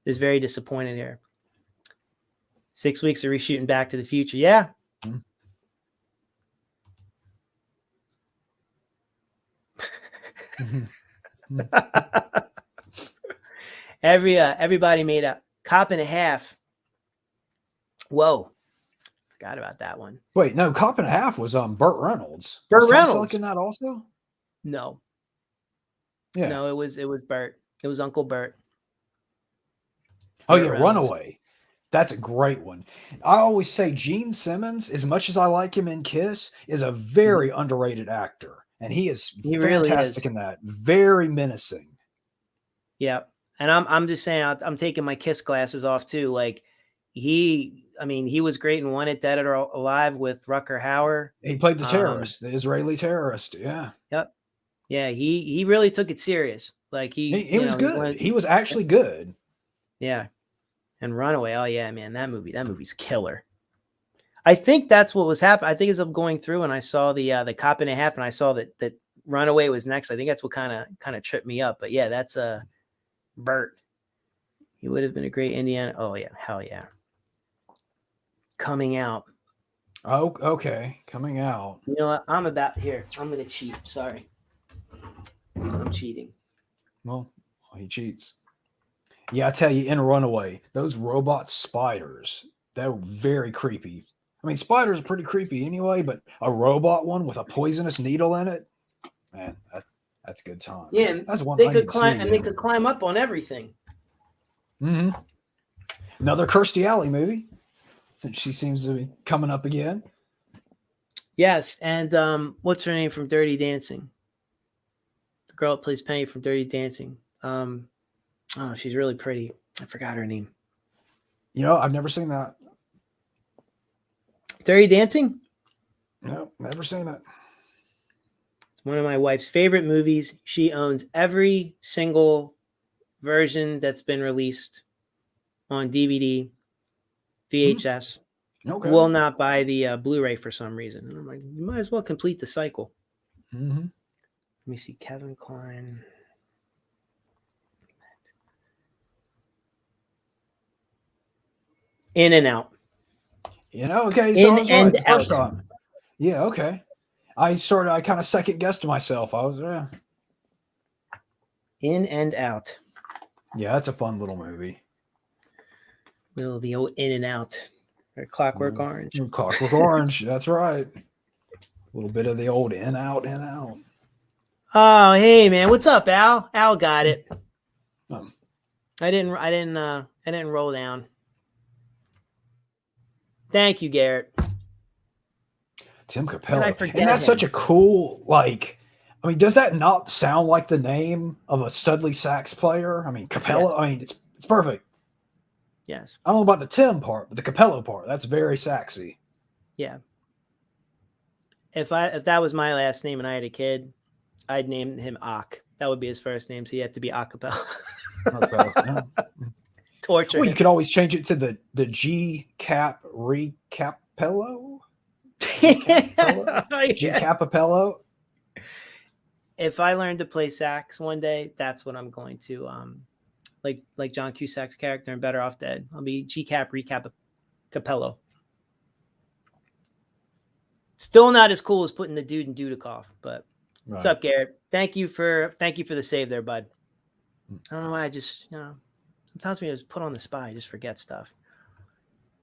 just very disappointed here. 6 weeks of reshooting Back to the Future. Yeah. Everybody made a Cop and a Half. Whoa. Forgot about that one. Wait, no, Cop and a Half was Burt Reynolds. Burt Reynolds in that also? No. Yeah. No, it was Burt. It was Uncle Burt. Oh yeah, Runaway. That's a great one. I always say Gene Simmons, as much as I like him in Kiss, is a very underrated actor. And he fantastic really is. In that. Very menacing. Yeah. And I'm just saying, I'm taking my Kiss glasses off too. Like he was great in Wanted, Dead or Alive with Rutger Hauer. He played the terrorist, the Israeli terrorist. Yeah. Yep. Yeah. He really took it serious. Like he was good. He was actually good. Yeah. And Runaway. Oh yeah, man. That movie's killer. I think that's what was happening. I think as I'm going through and I saw the Cop and a Half, and I saw that Runaway was next. I think that's what kind of tripped me up. But yeah, that's Bert. He would have been a great Indiana. Oh yeah, hell yeah. Coming Out. Oh, okay. Coming Out. You know what? I'm gonna cheat. Sorry, I'm cheating. Well, he cheats. Yeah, I tell you, in Runaway, those robot spiders, they're very creepy. I mean, spiders are pretty creepy anyway, but a robot one with a poisonous needle in it, man, that's good time. Yeah, that's one they I could need to climb, see, and yeah. they could climb up on everything. Mm-hmm. Another Kirstie Alley movie, since she seems to be coming up again. Yes, and what's her name from Dirty Dancing? The girl that plays Penny from Dirty Dancing. Oh, she's really pretty. I forgot her name. You know, I've never seen that. Dirty Dancing? No, never seen it. It's one of my wife's favorite movies. She owns every single version that's been released on DVD, VHS. Okay. Will not buy the Blu-ray for some reason. And I'm like, you might as well complete the cycle. Mm-hmm. Let me see. Kevin Kline. In and Out. You know, okay, so In I was and right the first Out. time. Yeah, okay. I kind of second guessed myself. I was, In and Out. Yeah, that's a fun little movie. The old In and Out. Or Clockwork Orange. Clockwork Orange, that's right. A little bit of the old in, out, in, out. Oh, hey man, what's up, Al? Al got it. Um, I didn't roll down. Thank you, Garrett. Tim Capello. I forget And that's him? such a cool, like, I mean, does that not sound like the name of a Studley sax player? I mean, Capello, Yes. I mean, it's perfect. Yes. I don't know about the Tim part, but the Capello part, that's very saxy. Yeah. If that was my last name and I had a kid, I'd name him Ak. That would be his first name, so he had to be Acapella. Yeah. Torture. Well, you him. could always change it to the G Cap Recapello. G Capapello. If I learn to play sax one day, that's what I'm going to like John Cusack's character in Better Off Dead. I'll be G Cap Recap Capello. Still not as cool as putting the dude in Dudikoff, but Right. what's up, Garrett? Thank you for the save there, bud. I don't know why I just sometimes when I just put on the spot, I just forget stuff.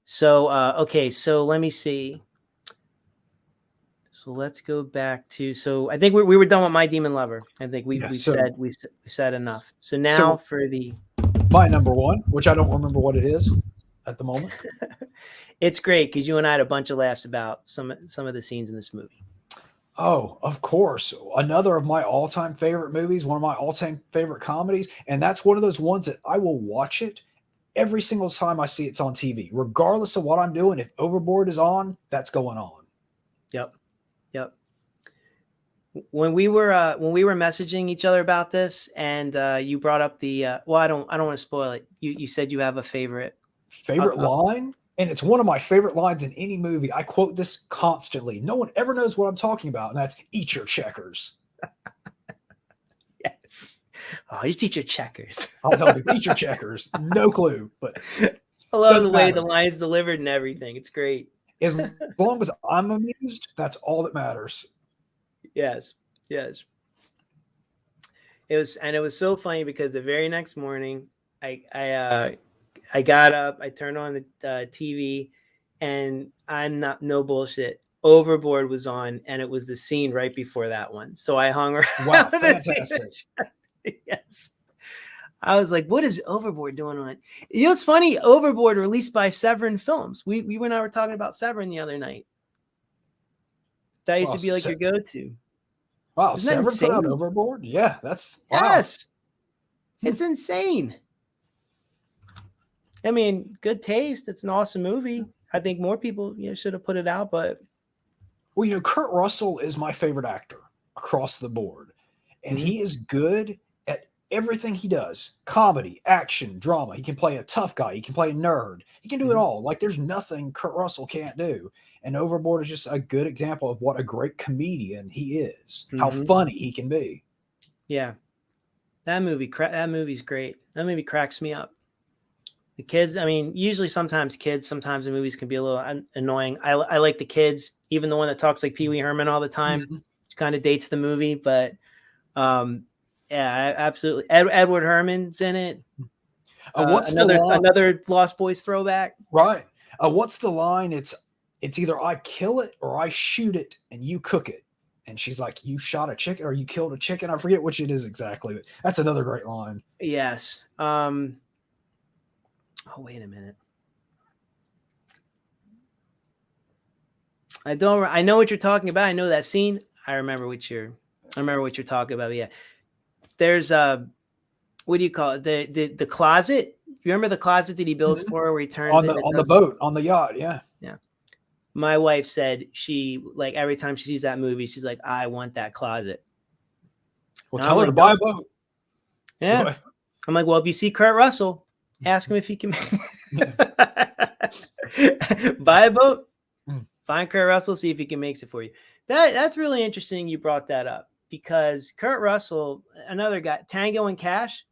So okay, so let me see. So let's go back to. So I think we were done with My Demon Lover. I think we said enough. So now for the my number one, which I don't remember what it is at the moment. It's great because you and I had a bunch of laughs about some of the scenes in this movie. Oh, of course. Another of my all-time favorite movies, one of my all-time favorite comedies, and that's one of those ones that I will watch it every single time I see it's on TV, regardless of what I'm doing. If Overboard is on, that's going on. Yep. When we were messaging each other about this, and you brought up the I don't want to spoil it. You said you have a favorite line, and it's one of my favorite lines in any movie. I quote this constantly. No one ever knows what I'm talking about, and that's "Eat your checkers." Yes. Oh, just eat your checkers. I'll tell you, eat your checkers. No clue, but I love the way the line's delivered and everything. It's great. As long as I'm amused, that's all that matters. Yes. It was so funny because the very next morning, I got up, I turned on the TV, and I'm not no bullshit. Overboard was on, and it was the scene right before that one. So I hung around. Wow, fantastic! Yes. I was like, what is Overboard doing on? You know, it's funny. Overboard released by Severin Films. We and I were talking about Severin the other night. That used to be like your go-to. Wow, Severin put out Overboard? Yeah, that's yes. Wow. It's insane. I mean, good taste. It's an awesome movie. I think more people should have put it out, but well, Kurt Russell is my favorite actor across the board, and he is good at everything he does, comedy, action, drama. He can play a tough guy. He can play a nerd. He can do it all. Like there's nothing Kurt Russell can't do. And Overboard is just a good example of what a great comedian he is, how funny he can be. Yeah. That movie's great. That movie cracks me up. The kids, I mean, usually sometimes the movies can be a little annoying. I like the kids, even the one that talks like Pee Wee Herman all the time, kind of dates the movie, but yeah, absolutely. Edward Herman's in it. What's another Lost Boys throwback? Right. What's the line? It's either I kill it or I shoot it and you cook it. And she's like, you shot a chicken or you killed a chicken. I forget which it is exactly. But that's another great line. Yes. Oh, wait a minute. I know what you're talking about. I know that scene. I remember what you're talking about. Yeah. There's what do you call it? The closet. You remember the closet that he builds for her where he turns on the boat, on the yacht. Yeah. Yeah. My wife said she, like, every time she sees that movie, she's like, I want that closet. Well, tell her to buy a boat. Yeah. I'm like, well, if you see Kurt Russell, ask him if he can buy a boat. Find Kurt Russell, see if he can make it for you. That's really interesting you brought that up, because Kurt Russell, another guy, Tango and Cash,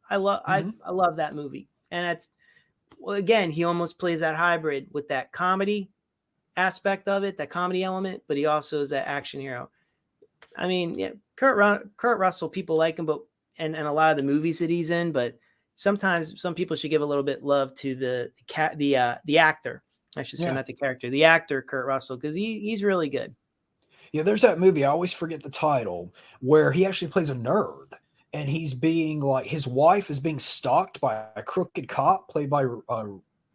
I love that movie. And that's, well, again, he almost plays that hybrid with that comedy aspect of it, that comedy element, but he also is that action hero. I mean, yeah, Kurt Russell, people like him, but and a lot of the movies that he's in, but sometimes some people should give a little bit love to the actor. I should say, not the character, the actor, Kurt Russell, because he's really good. Yeah, there's that movie, I always forget the title, where he actually plays a nerd, and he's being like, his wife is being stalked by a crooked cop played by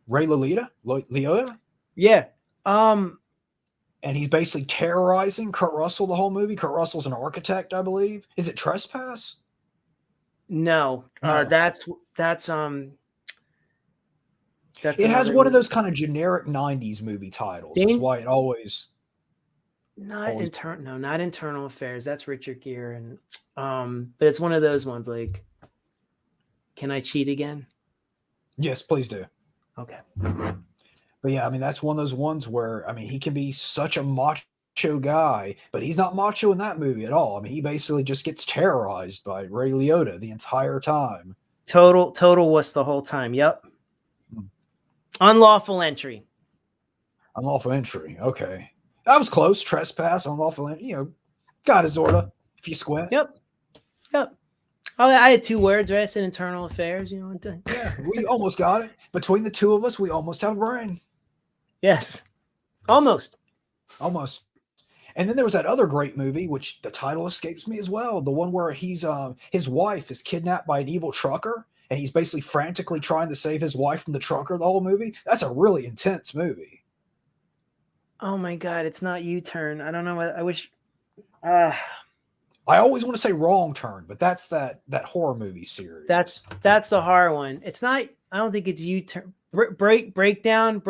Ray Liotta. Yeah. And he's basically terrorizing Kurt Russell the whole movie. Kurt Russell's an architect, I believe. Is it Trespass? No, that's it has one of those kind of generic 90s movie titles. That's why it always not Internal Affairs. That's Richard Gere, and but it's one of those ones like, Can I Cheat Again? Yes, please do. Okay. But yeah, I mean, that's one of those ones where, I mean, he can be such a macho guy, but he's not macho in that movie at all. I mean, he basically just gets terrorized by Ray Liotta the entire time. Total wuss the whole time. Yep. Unlawful Entry. Okay. That was close. Trespass, Unlawful Entry. You know, got it, Zorda, if you squint. Yep. Oh, I had 2 words, right? I said Internal Affairs, you know. Yeah, we almost got it. Between the two of us, we almost have a brain. Yes. Almost. And then there was that other great movie, which the title escapes me as well. The one where he's his wife is kidnapped by an evil trucker, and he's basically frantically trying to save his wife from the trucker the whole movie. That's a really intense movie. Oh my God, it's not U-Turn. I don't know what I wish. I always want to say Wrong Turn, but that's that horror movie series. That's the horror one. It's not. I don't think it's U-Turn. Breakdown,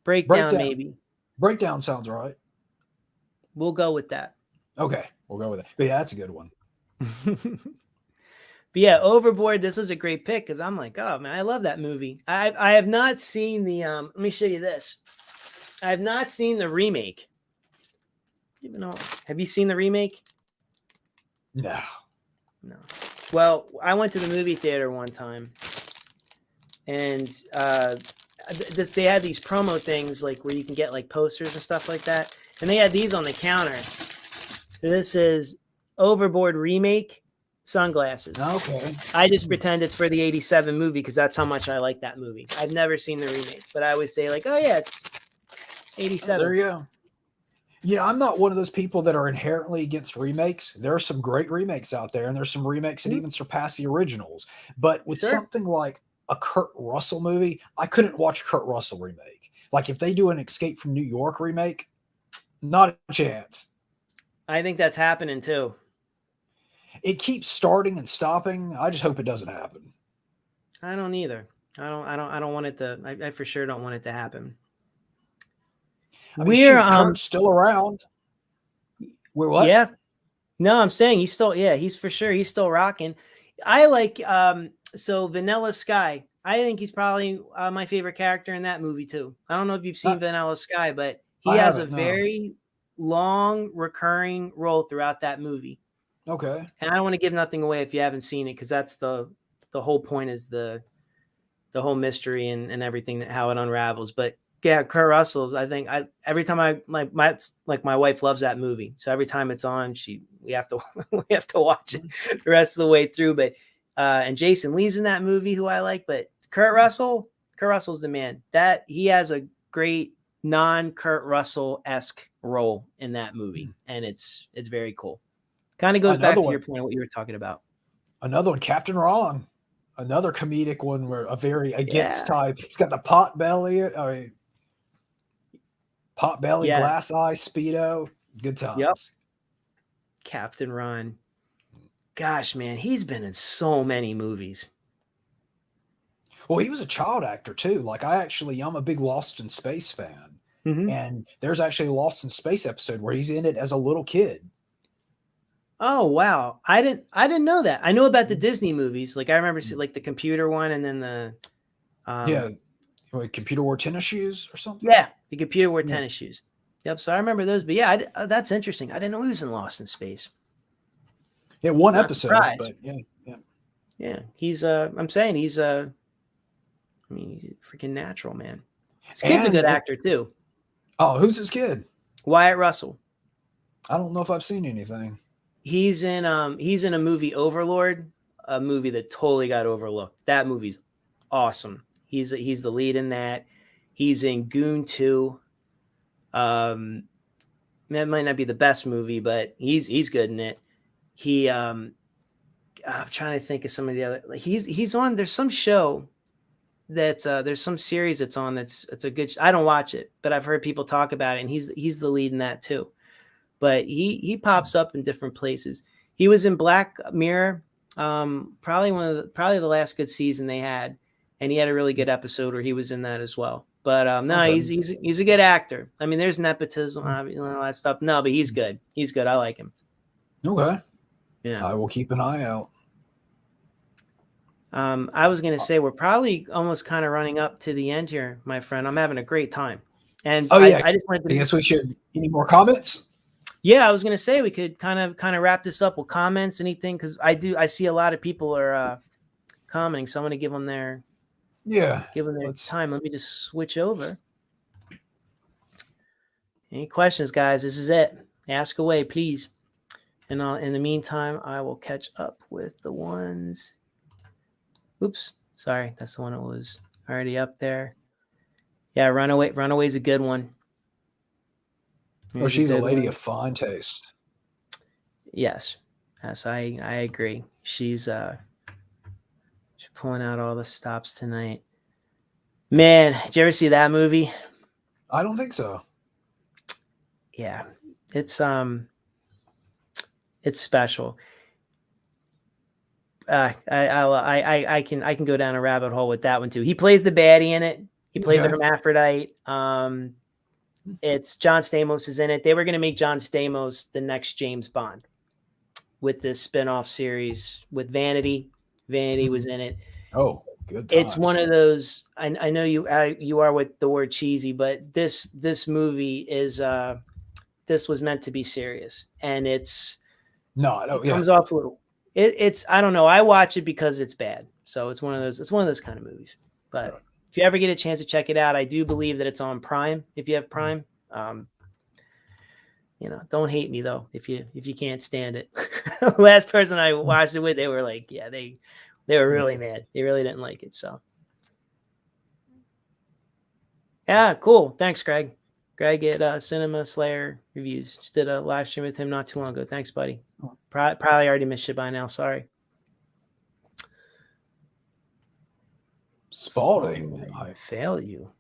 maybe. Breakdown sounds right. We'll go with that. Okay, we'll go with it. But yeah, that's a good one. But yeah, Overboard, this was a great pick because I'm like, oh man, I love that movie. I have not seen the let me show you this. I have not seen the remake. Even though, have you seen the remake? No. Well, I went to the movie theater one time, and they had these promo things like where you can get like posters and stuff like that, and they had these on the counter. So this is Overboard remake sunglasses. Okay. I just pretend it's for the 87 movie because that's how much I like that movie. I've never seen the remake, but I always say like, oh yeah, it's 87. There you go. Yeah, I'm not one of those people that are inherently against remakes. There are some great remakes out there, and there's some remakes that even surpass the originals. But with something like a Kurt Russell movie, I couldn't watch a Kurt Russell remake. Like if they do an Escape from New York remake, not a chance. I think that's happening too. It keeps starting and stopping. I just hope it doesn't happen. I don't either. I don't want it to. I for sure don't want it to happen. I mean, Kurt's still around. We're what? Yeah. No, I'm saying he's still, he's for sure. He's still rocking. I like, so Vanilla Sky. I think he's probably my favorite character in that movie too. I don't know if you've seen Vanilla Sky, but he I has a haven't, no. very long recurring role throughout that movie. Okay. And I don't want to give nothing away if you haven't seen it, because that's the whole point, is the whole mystery and everything, how it unravels. But yeah, Kurt Russell's, I think every time my wife loves that movie. So every time it's on, we have to watch it the rest of the way through. But and Jason Lee's in that movie, who I like, but Kurt Russell's the man. That he has a great non-Kurt Russell-esque role in that movie. And it's very cool. Kind of goes back to your point, what you were talking about. Another one, Captain Ron. Another comedic one where a very against type. He's got the pot belly, glass eye, Speedo. Good times. Yep. Captain Ron. Gosh, man, he's been in so many movies. Well, he was a child actor too. Like I'm a big Lost in Space fan. Mm-hmm. And there's actually a Lost in Space episode where he's in it as a little kid. Oh, wow. I didn't know that. I know about the Disney movies. Like I remember like the computer one, and then the Computer Wore Tennis Shoes or something. Yeah, the Computer Wore Tennis Shoes. Yep. So I remember those. But yeah, that's interesting. I didn't know he was in Lost in Space. Yeah, one episode. Surprised. But yeah. He's I'm saying he's he's a freaking natural, man. His kid's a good actor too. Oh, who's his kid? Wyatt Russell. I don't know if I've seen anything. He's in a movie, Overlord, a movie that totally got overlooked. That movie's awesome. He's the lead in that. He's in Goon 2. That might not be the best movie, but he's good in it. I'm trying to think of some of the other. He's on. There's some show that there's some series that's on. It's a good. I don't watch it, but I've heard people talk about it, and he's the lead in that too. But he pops up in different places. He was in Black Mirror, probably the last good season they had, and he had a really good episode where he was in that as well. But he's a good actor. I mean, there's nepotism, all that stuff. No, but he's good. He's good. I like him. Okay. Yeah, I will keep an eye out. I was going to say we're probably almost kind of running up to the end here, my friend. I'm having a great time, and I just wanted to. I guess we should. Any more comments? Yeah, I was going to say we could kind of wrap this up with comments, anything, because I see a lot of people are commenting, so I'm going to give them their time. Let me just switch over. Any questions, guys? This is it. Ask away, please. And in the meantime, I will catch up with the ones. Oops, sorry, that's the one that was already up there. Yeah, Runaway's a good one. She's a lady of fine taste. Yes, I agree. She's pulling out all the stops tonight. Man, did you ever see that movie? I don't think so. Yeah, it's special. I can go down a rabbit hole with that one too. He plays the baddie in it. He plays a hermaphrodite. It's John Stamos is in it. They were going to make John Stamos the next James Bond with this spinoff series with Vanity. Vanity was in it. Oh, good times. It's one of those. I know you are with the word cheesy, but this movie is this was meant to be serious, and it comes off a little. It's I don't know. I watch it because it's bad, so it's one of those kind of movies. But if you ever get a chance to check it out, I do believe that it's on Prime. If you have Prime, don't hate me though if you can't stand it. Last person I watched it with, they were like, yeah, they were really mad. They really didn't like it. So yeah, cool. Thanks, Greg. Greg at Cinema Slayer Reviews. Just did a live stream with him not too long ago. Thanks, buddy. Probably already missed you by now. Sorry. Spalding, I failed you.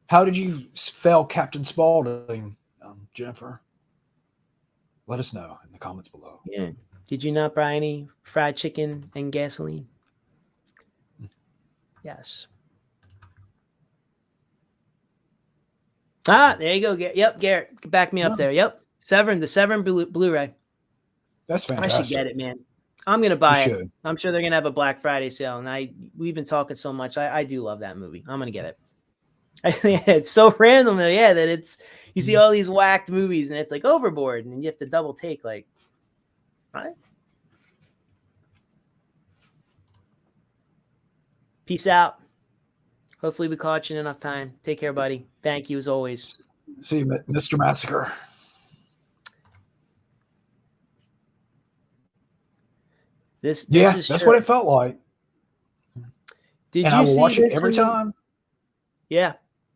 How did you fail Captain Spaulding, Jennifer? Let us know in the comments below. Yeah. Did you not buy any fried chicken and gasoline? Yes. There you go. Yep, Garrett, back me up there. Yep, the Severn Blu-ray. That's fantastic. I should get it, man. I'm gonna buy it. I'm sure they're gonna have a Black Friday sale, and we've been talking so much. I do love that movie. I'm gonna get it. I think it's so random, though, yeah, that you see all these whacked movies, and it's like Overboard, and you have to double take, like, right? Peace out. Hopefully we caught you in enough time. Take care, buddy. Thank you as always. See you, Mr. Massacre. This that's true. what it felt like. Did and you I will see watch it every time? Yeah.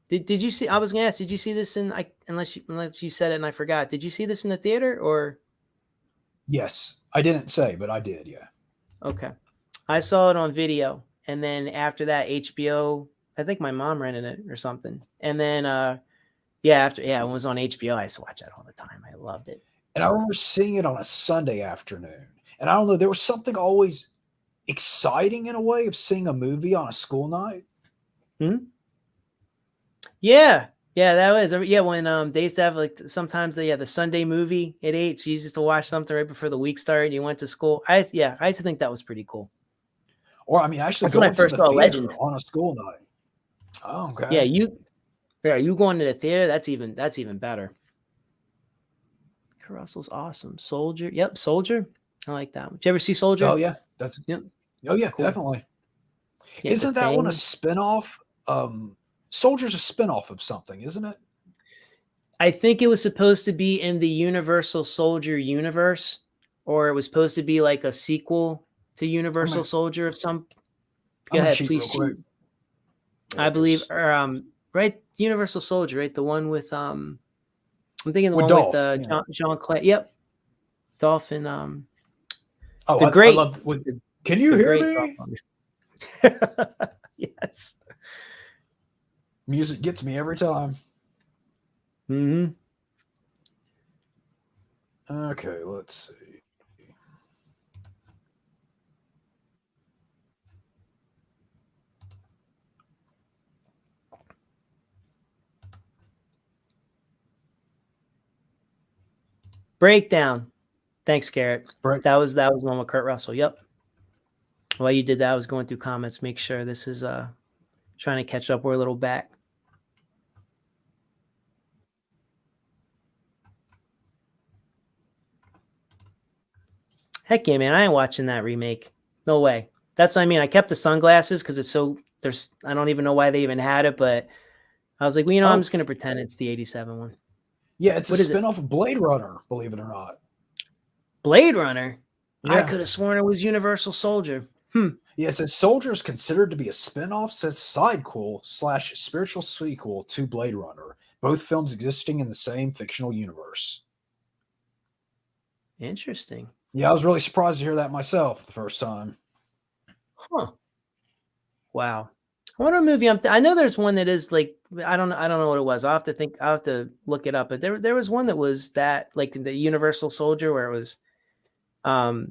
Did you see? I was gonna ask. Did you see this unless you said it and I forgot? Did you see this in the theater or? Yes, I didn't say, but I did. Yeah. Okay, I saw it on video, and then after that, HBO. I think my mom rented it or something, and then it was on HBO. I used to watch that all the time. I loved it. And I remember seeing it on a Sunday afternoon, and I don't know, there was something always exciting in a way of seeing a movie on a school night. Yeah, that was when they used to have like sometimes the Sunday movie at 8. So you used to watch something right before the week started. And you went to school. I used to think that was pretty cool. Or I mean, actually, that's when I first saw Legend on a school night. Oh, okay. Yeah, you going to the theater? That's even better. Russell's awesome. Soldier, yep, Soldier. I like that one. Did you ever see Soldier? Oh yeah, Oh yeah, cool. Definitely. Yeah, isn't that one a spinoff? Soldier's a spinoff of something, isn't it? I think it was supposed to be in the Universal Soldier universe, or it was supposed to be like a sequel to Universal Soldier of some. Go ahead, please shoot. I believe, right, Universal Soldier, right, the one with I'm thinking the one Dolph, with John Clay. Yep, Dolph and great. Can you hear me? Yes. Music gets me every time. Okay, let's see. Breakdown. Thanks, Garrett. That was one with Kurt Russell. Yep. While you did that, I was going through comments. Make sure this is trying to catch up. We're a little back. Heck yeah, man. I ain't watching that remake. No way. That's what I mean. I kept the sunglasses because I don't even know why they even had it, but I was like, well, I'm just going to pretend it's the 87 one. Yeah, it's a spinoff of Blade Runner, believe it or not. Blade Runner? Yeah. I could have sworn it was Universal Soldier. Yeah, it says Soldier is considered to be a spinoff, says sidequel/spiritual sequel to Blade Runner, both films existing in the same fictional universe. Interesting. Yeah, I was really surprised to hear that myself the first time. Huh. Wow. I wonder what movie I know there's one that is like I don't know what it was. I'll have to look it up. But there was one that was that like the Universal Soldier where it was I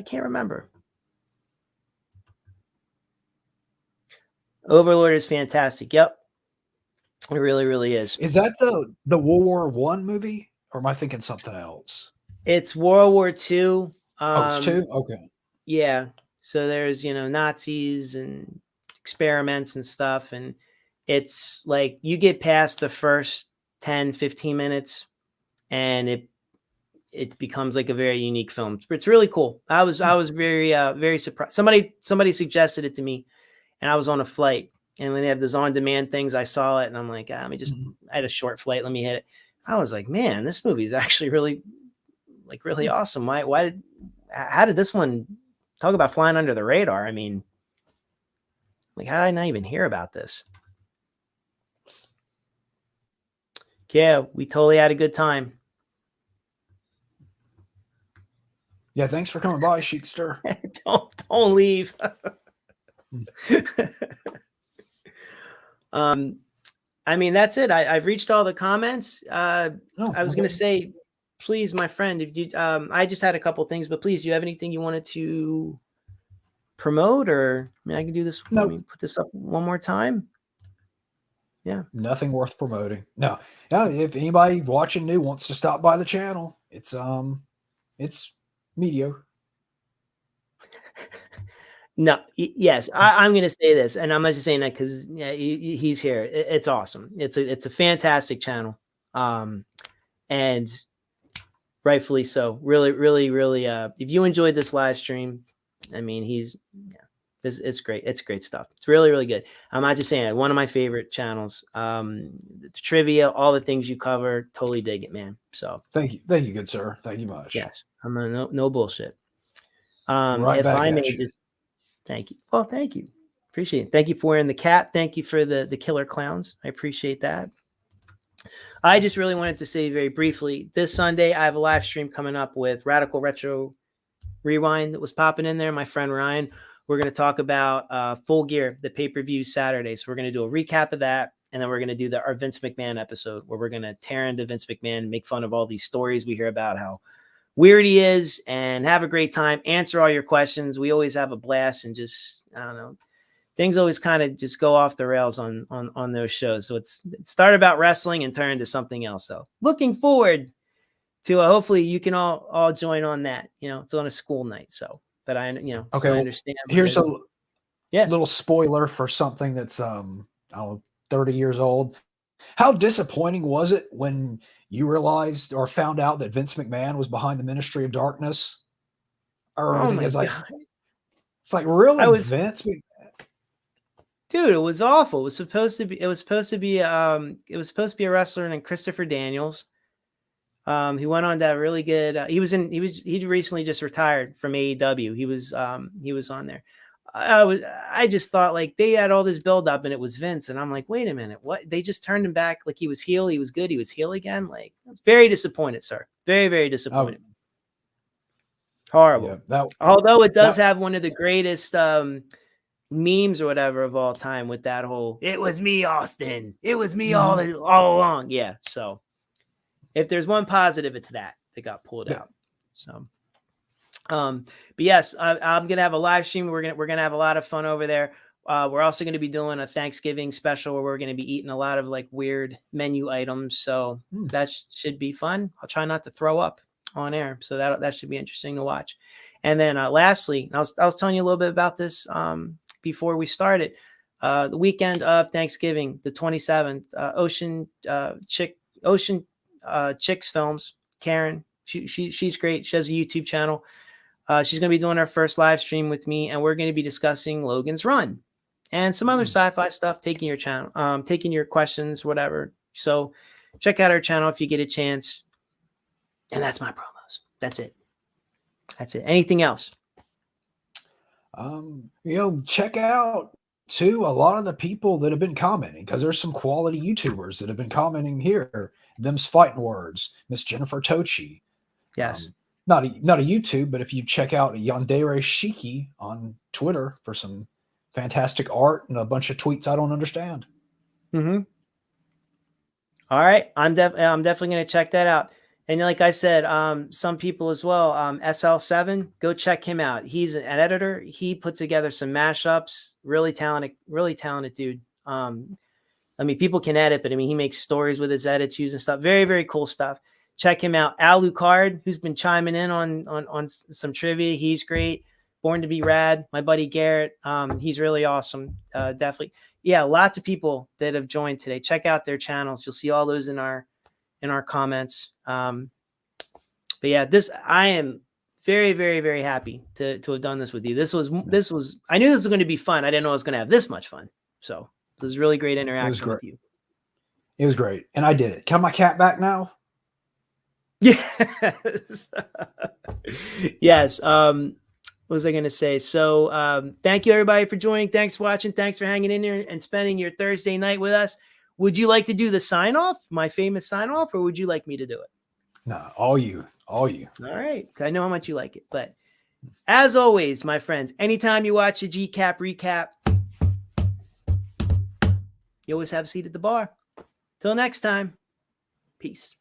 can't remember. Overlord is fantastic. Yep. It really, really is. Is that the World War I movie? Or am I thinking something else? It's World War II. It's two? Okay. Yeah. So there's, Nazis and experiments and stuff. And it's like you get past the first 10, 15 minutes and it becomes like a very unique film. It's really cool. I was very, very surprised. Somebody suggested it to me and I was on a flight and when they have those on-demand things, I saw it and I'm like, I had a short flight. Let me hit it. I was like, man, this movie is actually really awesome. How did this one talk about flying under the radar? I mean, like, how did I not even hear about this? Yeah, we totally had a good time. Yeah, thanks for coming by, Sheikster. don't leave. I mean, that's it. I've reached all the comments. I was going to say, please, my friend, if you, I just had a couple things, but please, do you have anything you wanted to promote or I can do this? No. Let me put this up one more time. Yeah. Nothing worth promoting. No. If anybody watching new wants to stop by the channel, it's mediocre. No, yes, I'm going to say this, and I'm not just saying that because he's here. It's awesome. It's a fantastic channel, and rightfully so. Really, really, really. If you enjoyed this live stream, I mean, it's great. It's great stuff. It's really, really good. I'm not just saying it. One of my favorite channels. The trivia, all the things you cover, totally dig it, man. So thank you, good sir. Thank you much. yes, I'm no bullshit. Right If back I may at you. just thank you. Well, thank you. Appreciate it. Thank you for wearing the cap. Thank you for the killer clowns. I appreciate that. I just really wanted to say very briefly, this Sunday, I have a live stream coming up with Radical Retro Rewind that was popping in there. My friend Ryan, we're going to talk about Full Gear, the pay-per-view Saturday. So we're going to do a recap of that. And then we're going to do our Vince McMahon episode where we're going to tear into Vince McMahon, make fun of all these stories we hear about how weird he is, and have a great time. Answer all your questions. We always have a blast, and just, I don't know, things always kind of just go off the rails on those shows. So it started about wrestling and turned to something else. So looking forward to hopefully you can all join on that. It's on a school night. So, but okay, so I understand. Here's a little spoiler for something that's 30 years old. How disappointing was it when you realized or found out that Vince McMahon was behind the Ministry of Darkness? Oh my God. It's like, really, Vince McMahon? Dude, it was awful. It was supposed to be a wrestler named Christopher Daniels. He went on to have really good. He recently just retired from AEW. He was on there. I just thought like they had all this build up and it was Vince, and I'm like, wait a minute, what? They just turned him back like he was heel. He was good. He was heel again. Like, I was very disappointed, sir. Very, very disappointed. Horrible. Yeah, although it does have one of the greatest memes or whatever of all time with that whole "It was me, Austin. It was me all along." Yeah. So if there's one positive, it's that got pulled out. So, but yes, I'm gonna have a live stream. We're gonna have a lot of fun over there. We're also gonna be doing a Thanksgiving special where we're gonna be eating a lot of like weird menu items. So that should be fun. I'll try not to throw up on air, so that should be interesting to watch. And then lastly, I was telling you a little bit about this before we started. The weekend of Thanksgiving, the 27th, Ocean Chicks Films. Karen, she's great. She has a YouTube channel. She's going to be doing our first live stream with me, and we're going to be discussing Logan's Run and some other sci-fi stuff, taking your questions, whatever. So check out our channel if you get a chance. And that's my promos. That's it. Anything else? Check out too a lot of the people that have been commenting, because there's some quality YouTubers that have been commenting here. Them's Fighting Words, Miss Jennifer Tochi. Yes. Not a YouTube, but if you check out Yandere Shiki on Twitter for some fantastic art and a bunch of tweets I don't understand. All right. I'm definitely going to check that out. And like I said, some people as well, SL7, go check him out. He's an editor. He put together some mashups. Really talented dude. I mean, people can edit, but I mean, he makes stories with his attitudes and stuff. Very, very cool stuff. Check him out. Al Lucard, who's been chiming in on some trivia. He's great. Born to be Rad. My buddy Garrett. He's really awesome. Definitely. Yeah. Lots of people that have joined today. Check out their channels. You'll see all those in our comments. But yeah, I am very, very, very happy to have done this with you. This was, I knew this was going to be fun. I didn't know I was going to have this much fun. So it was really great interaction with you. It was great. And I did it. Can my cat back now? Yes. Yes. What was I going to say? So thank you everybody for joining. Thanks for watching. Thanks for hanging in here and spending your Thursday night with us. Would you like to do the sign off, my famous sign off, or would you like me to do it? No, all you. All right. I know how much you like it. But as always, my friends, anytime you watch a GCap recap, you always have a seat at the bar. Till next time. Peace.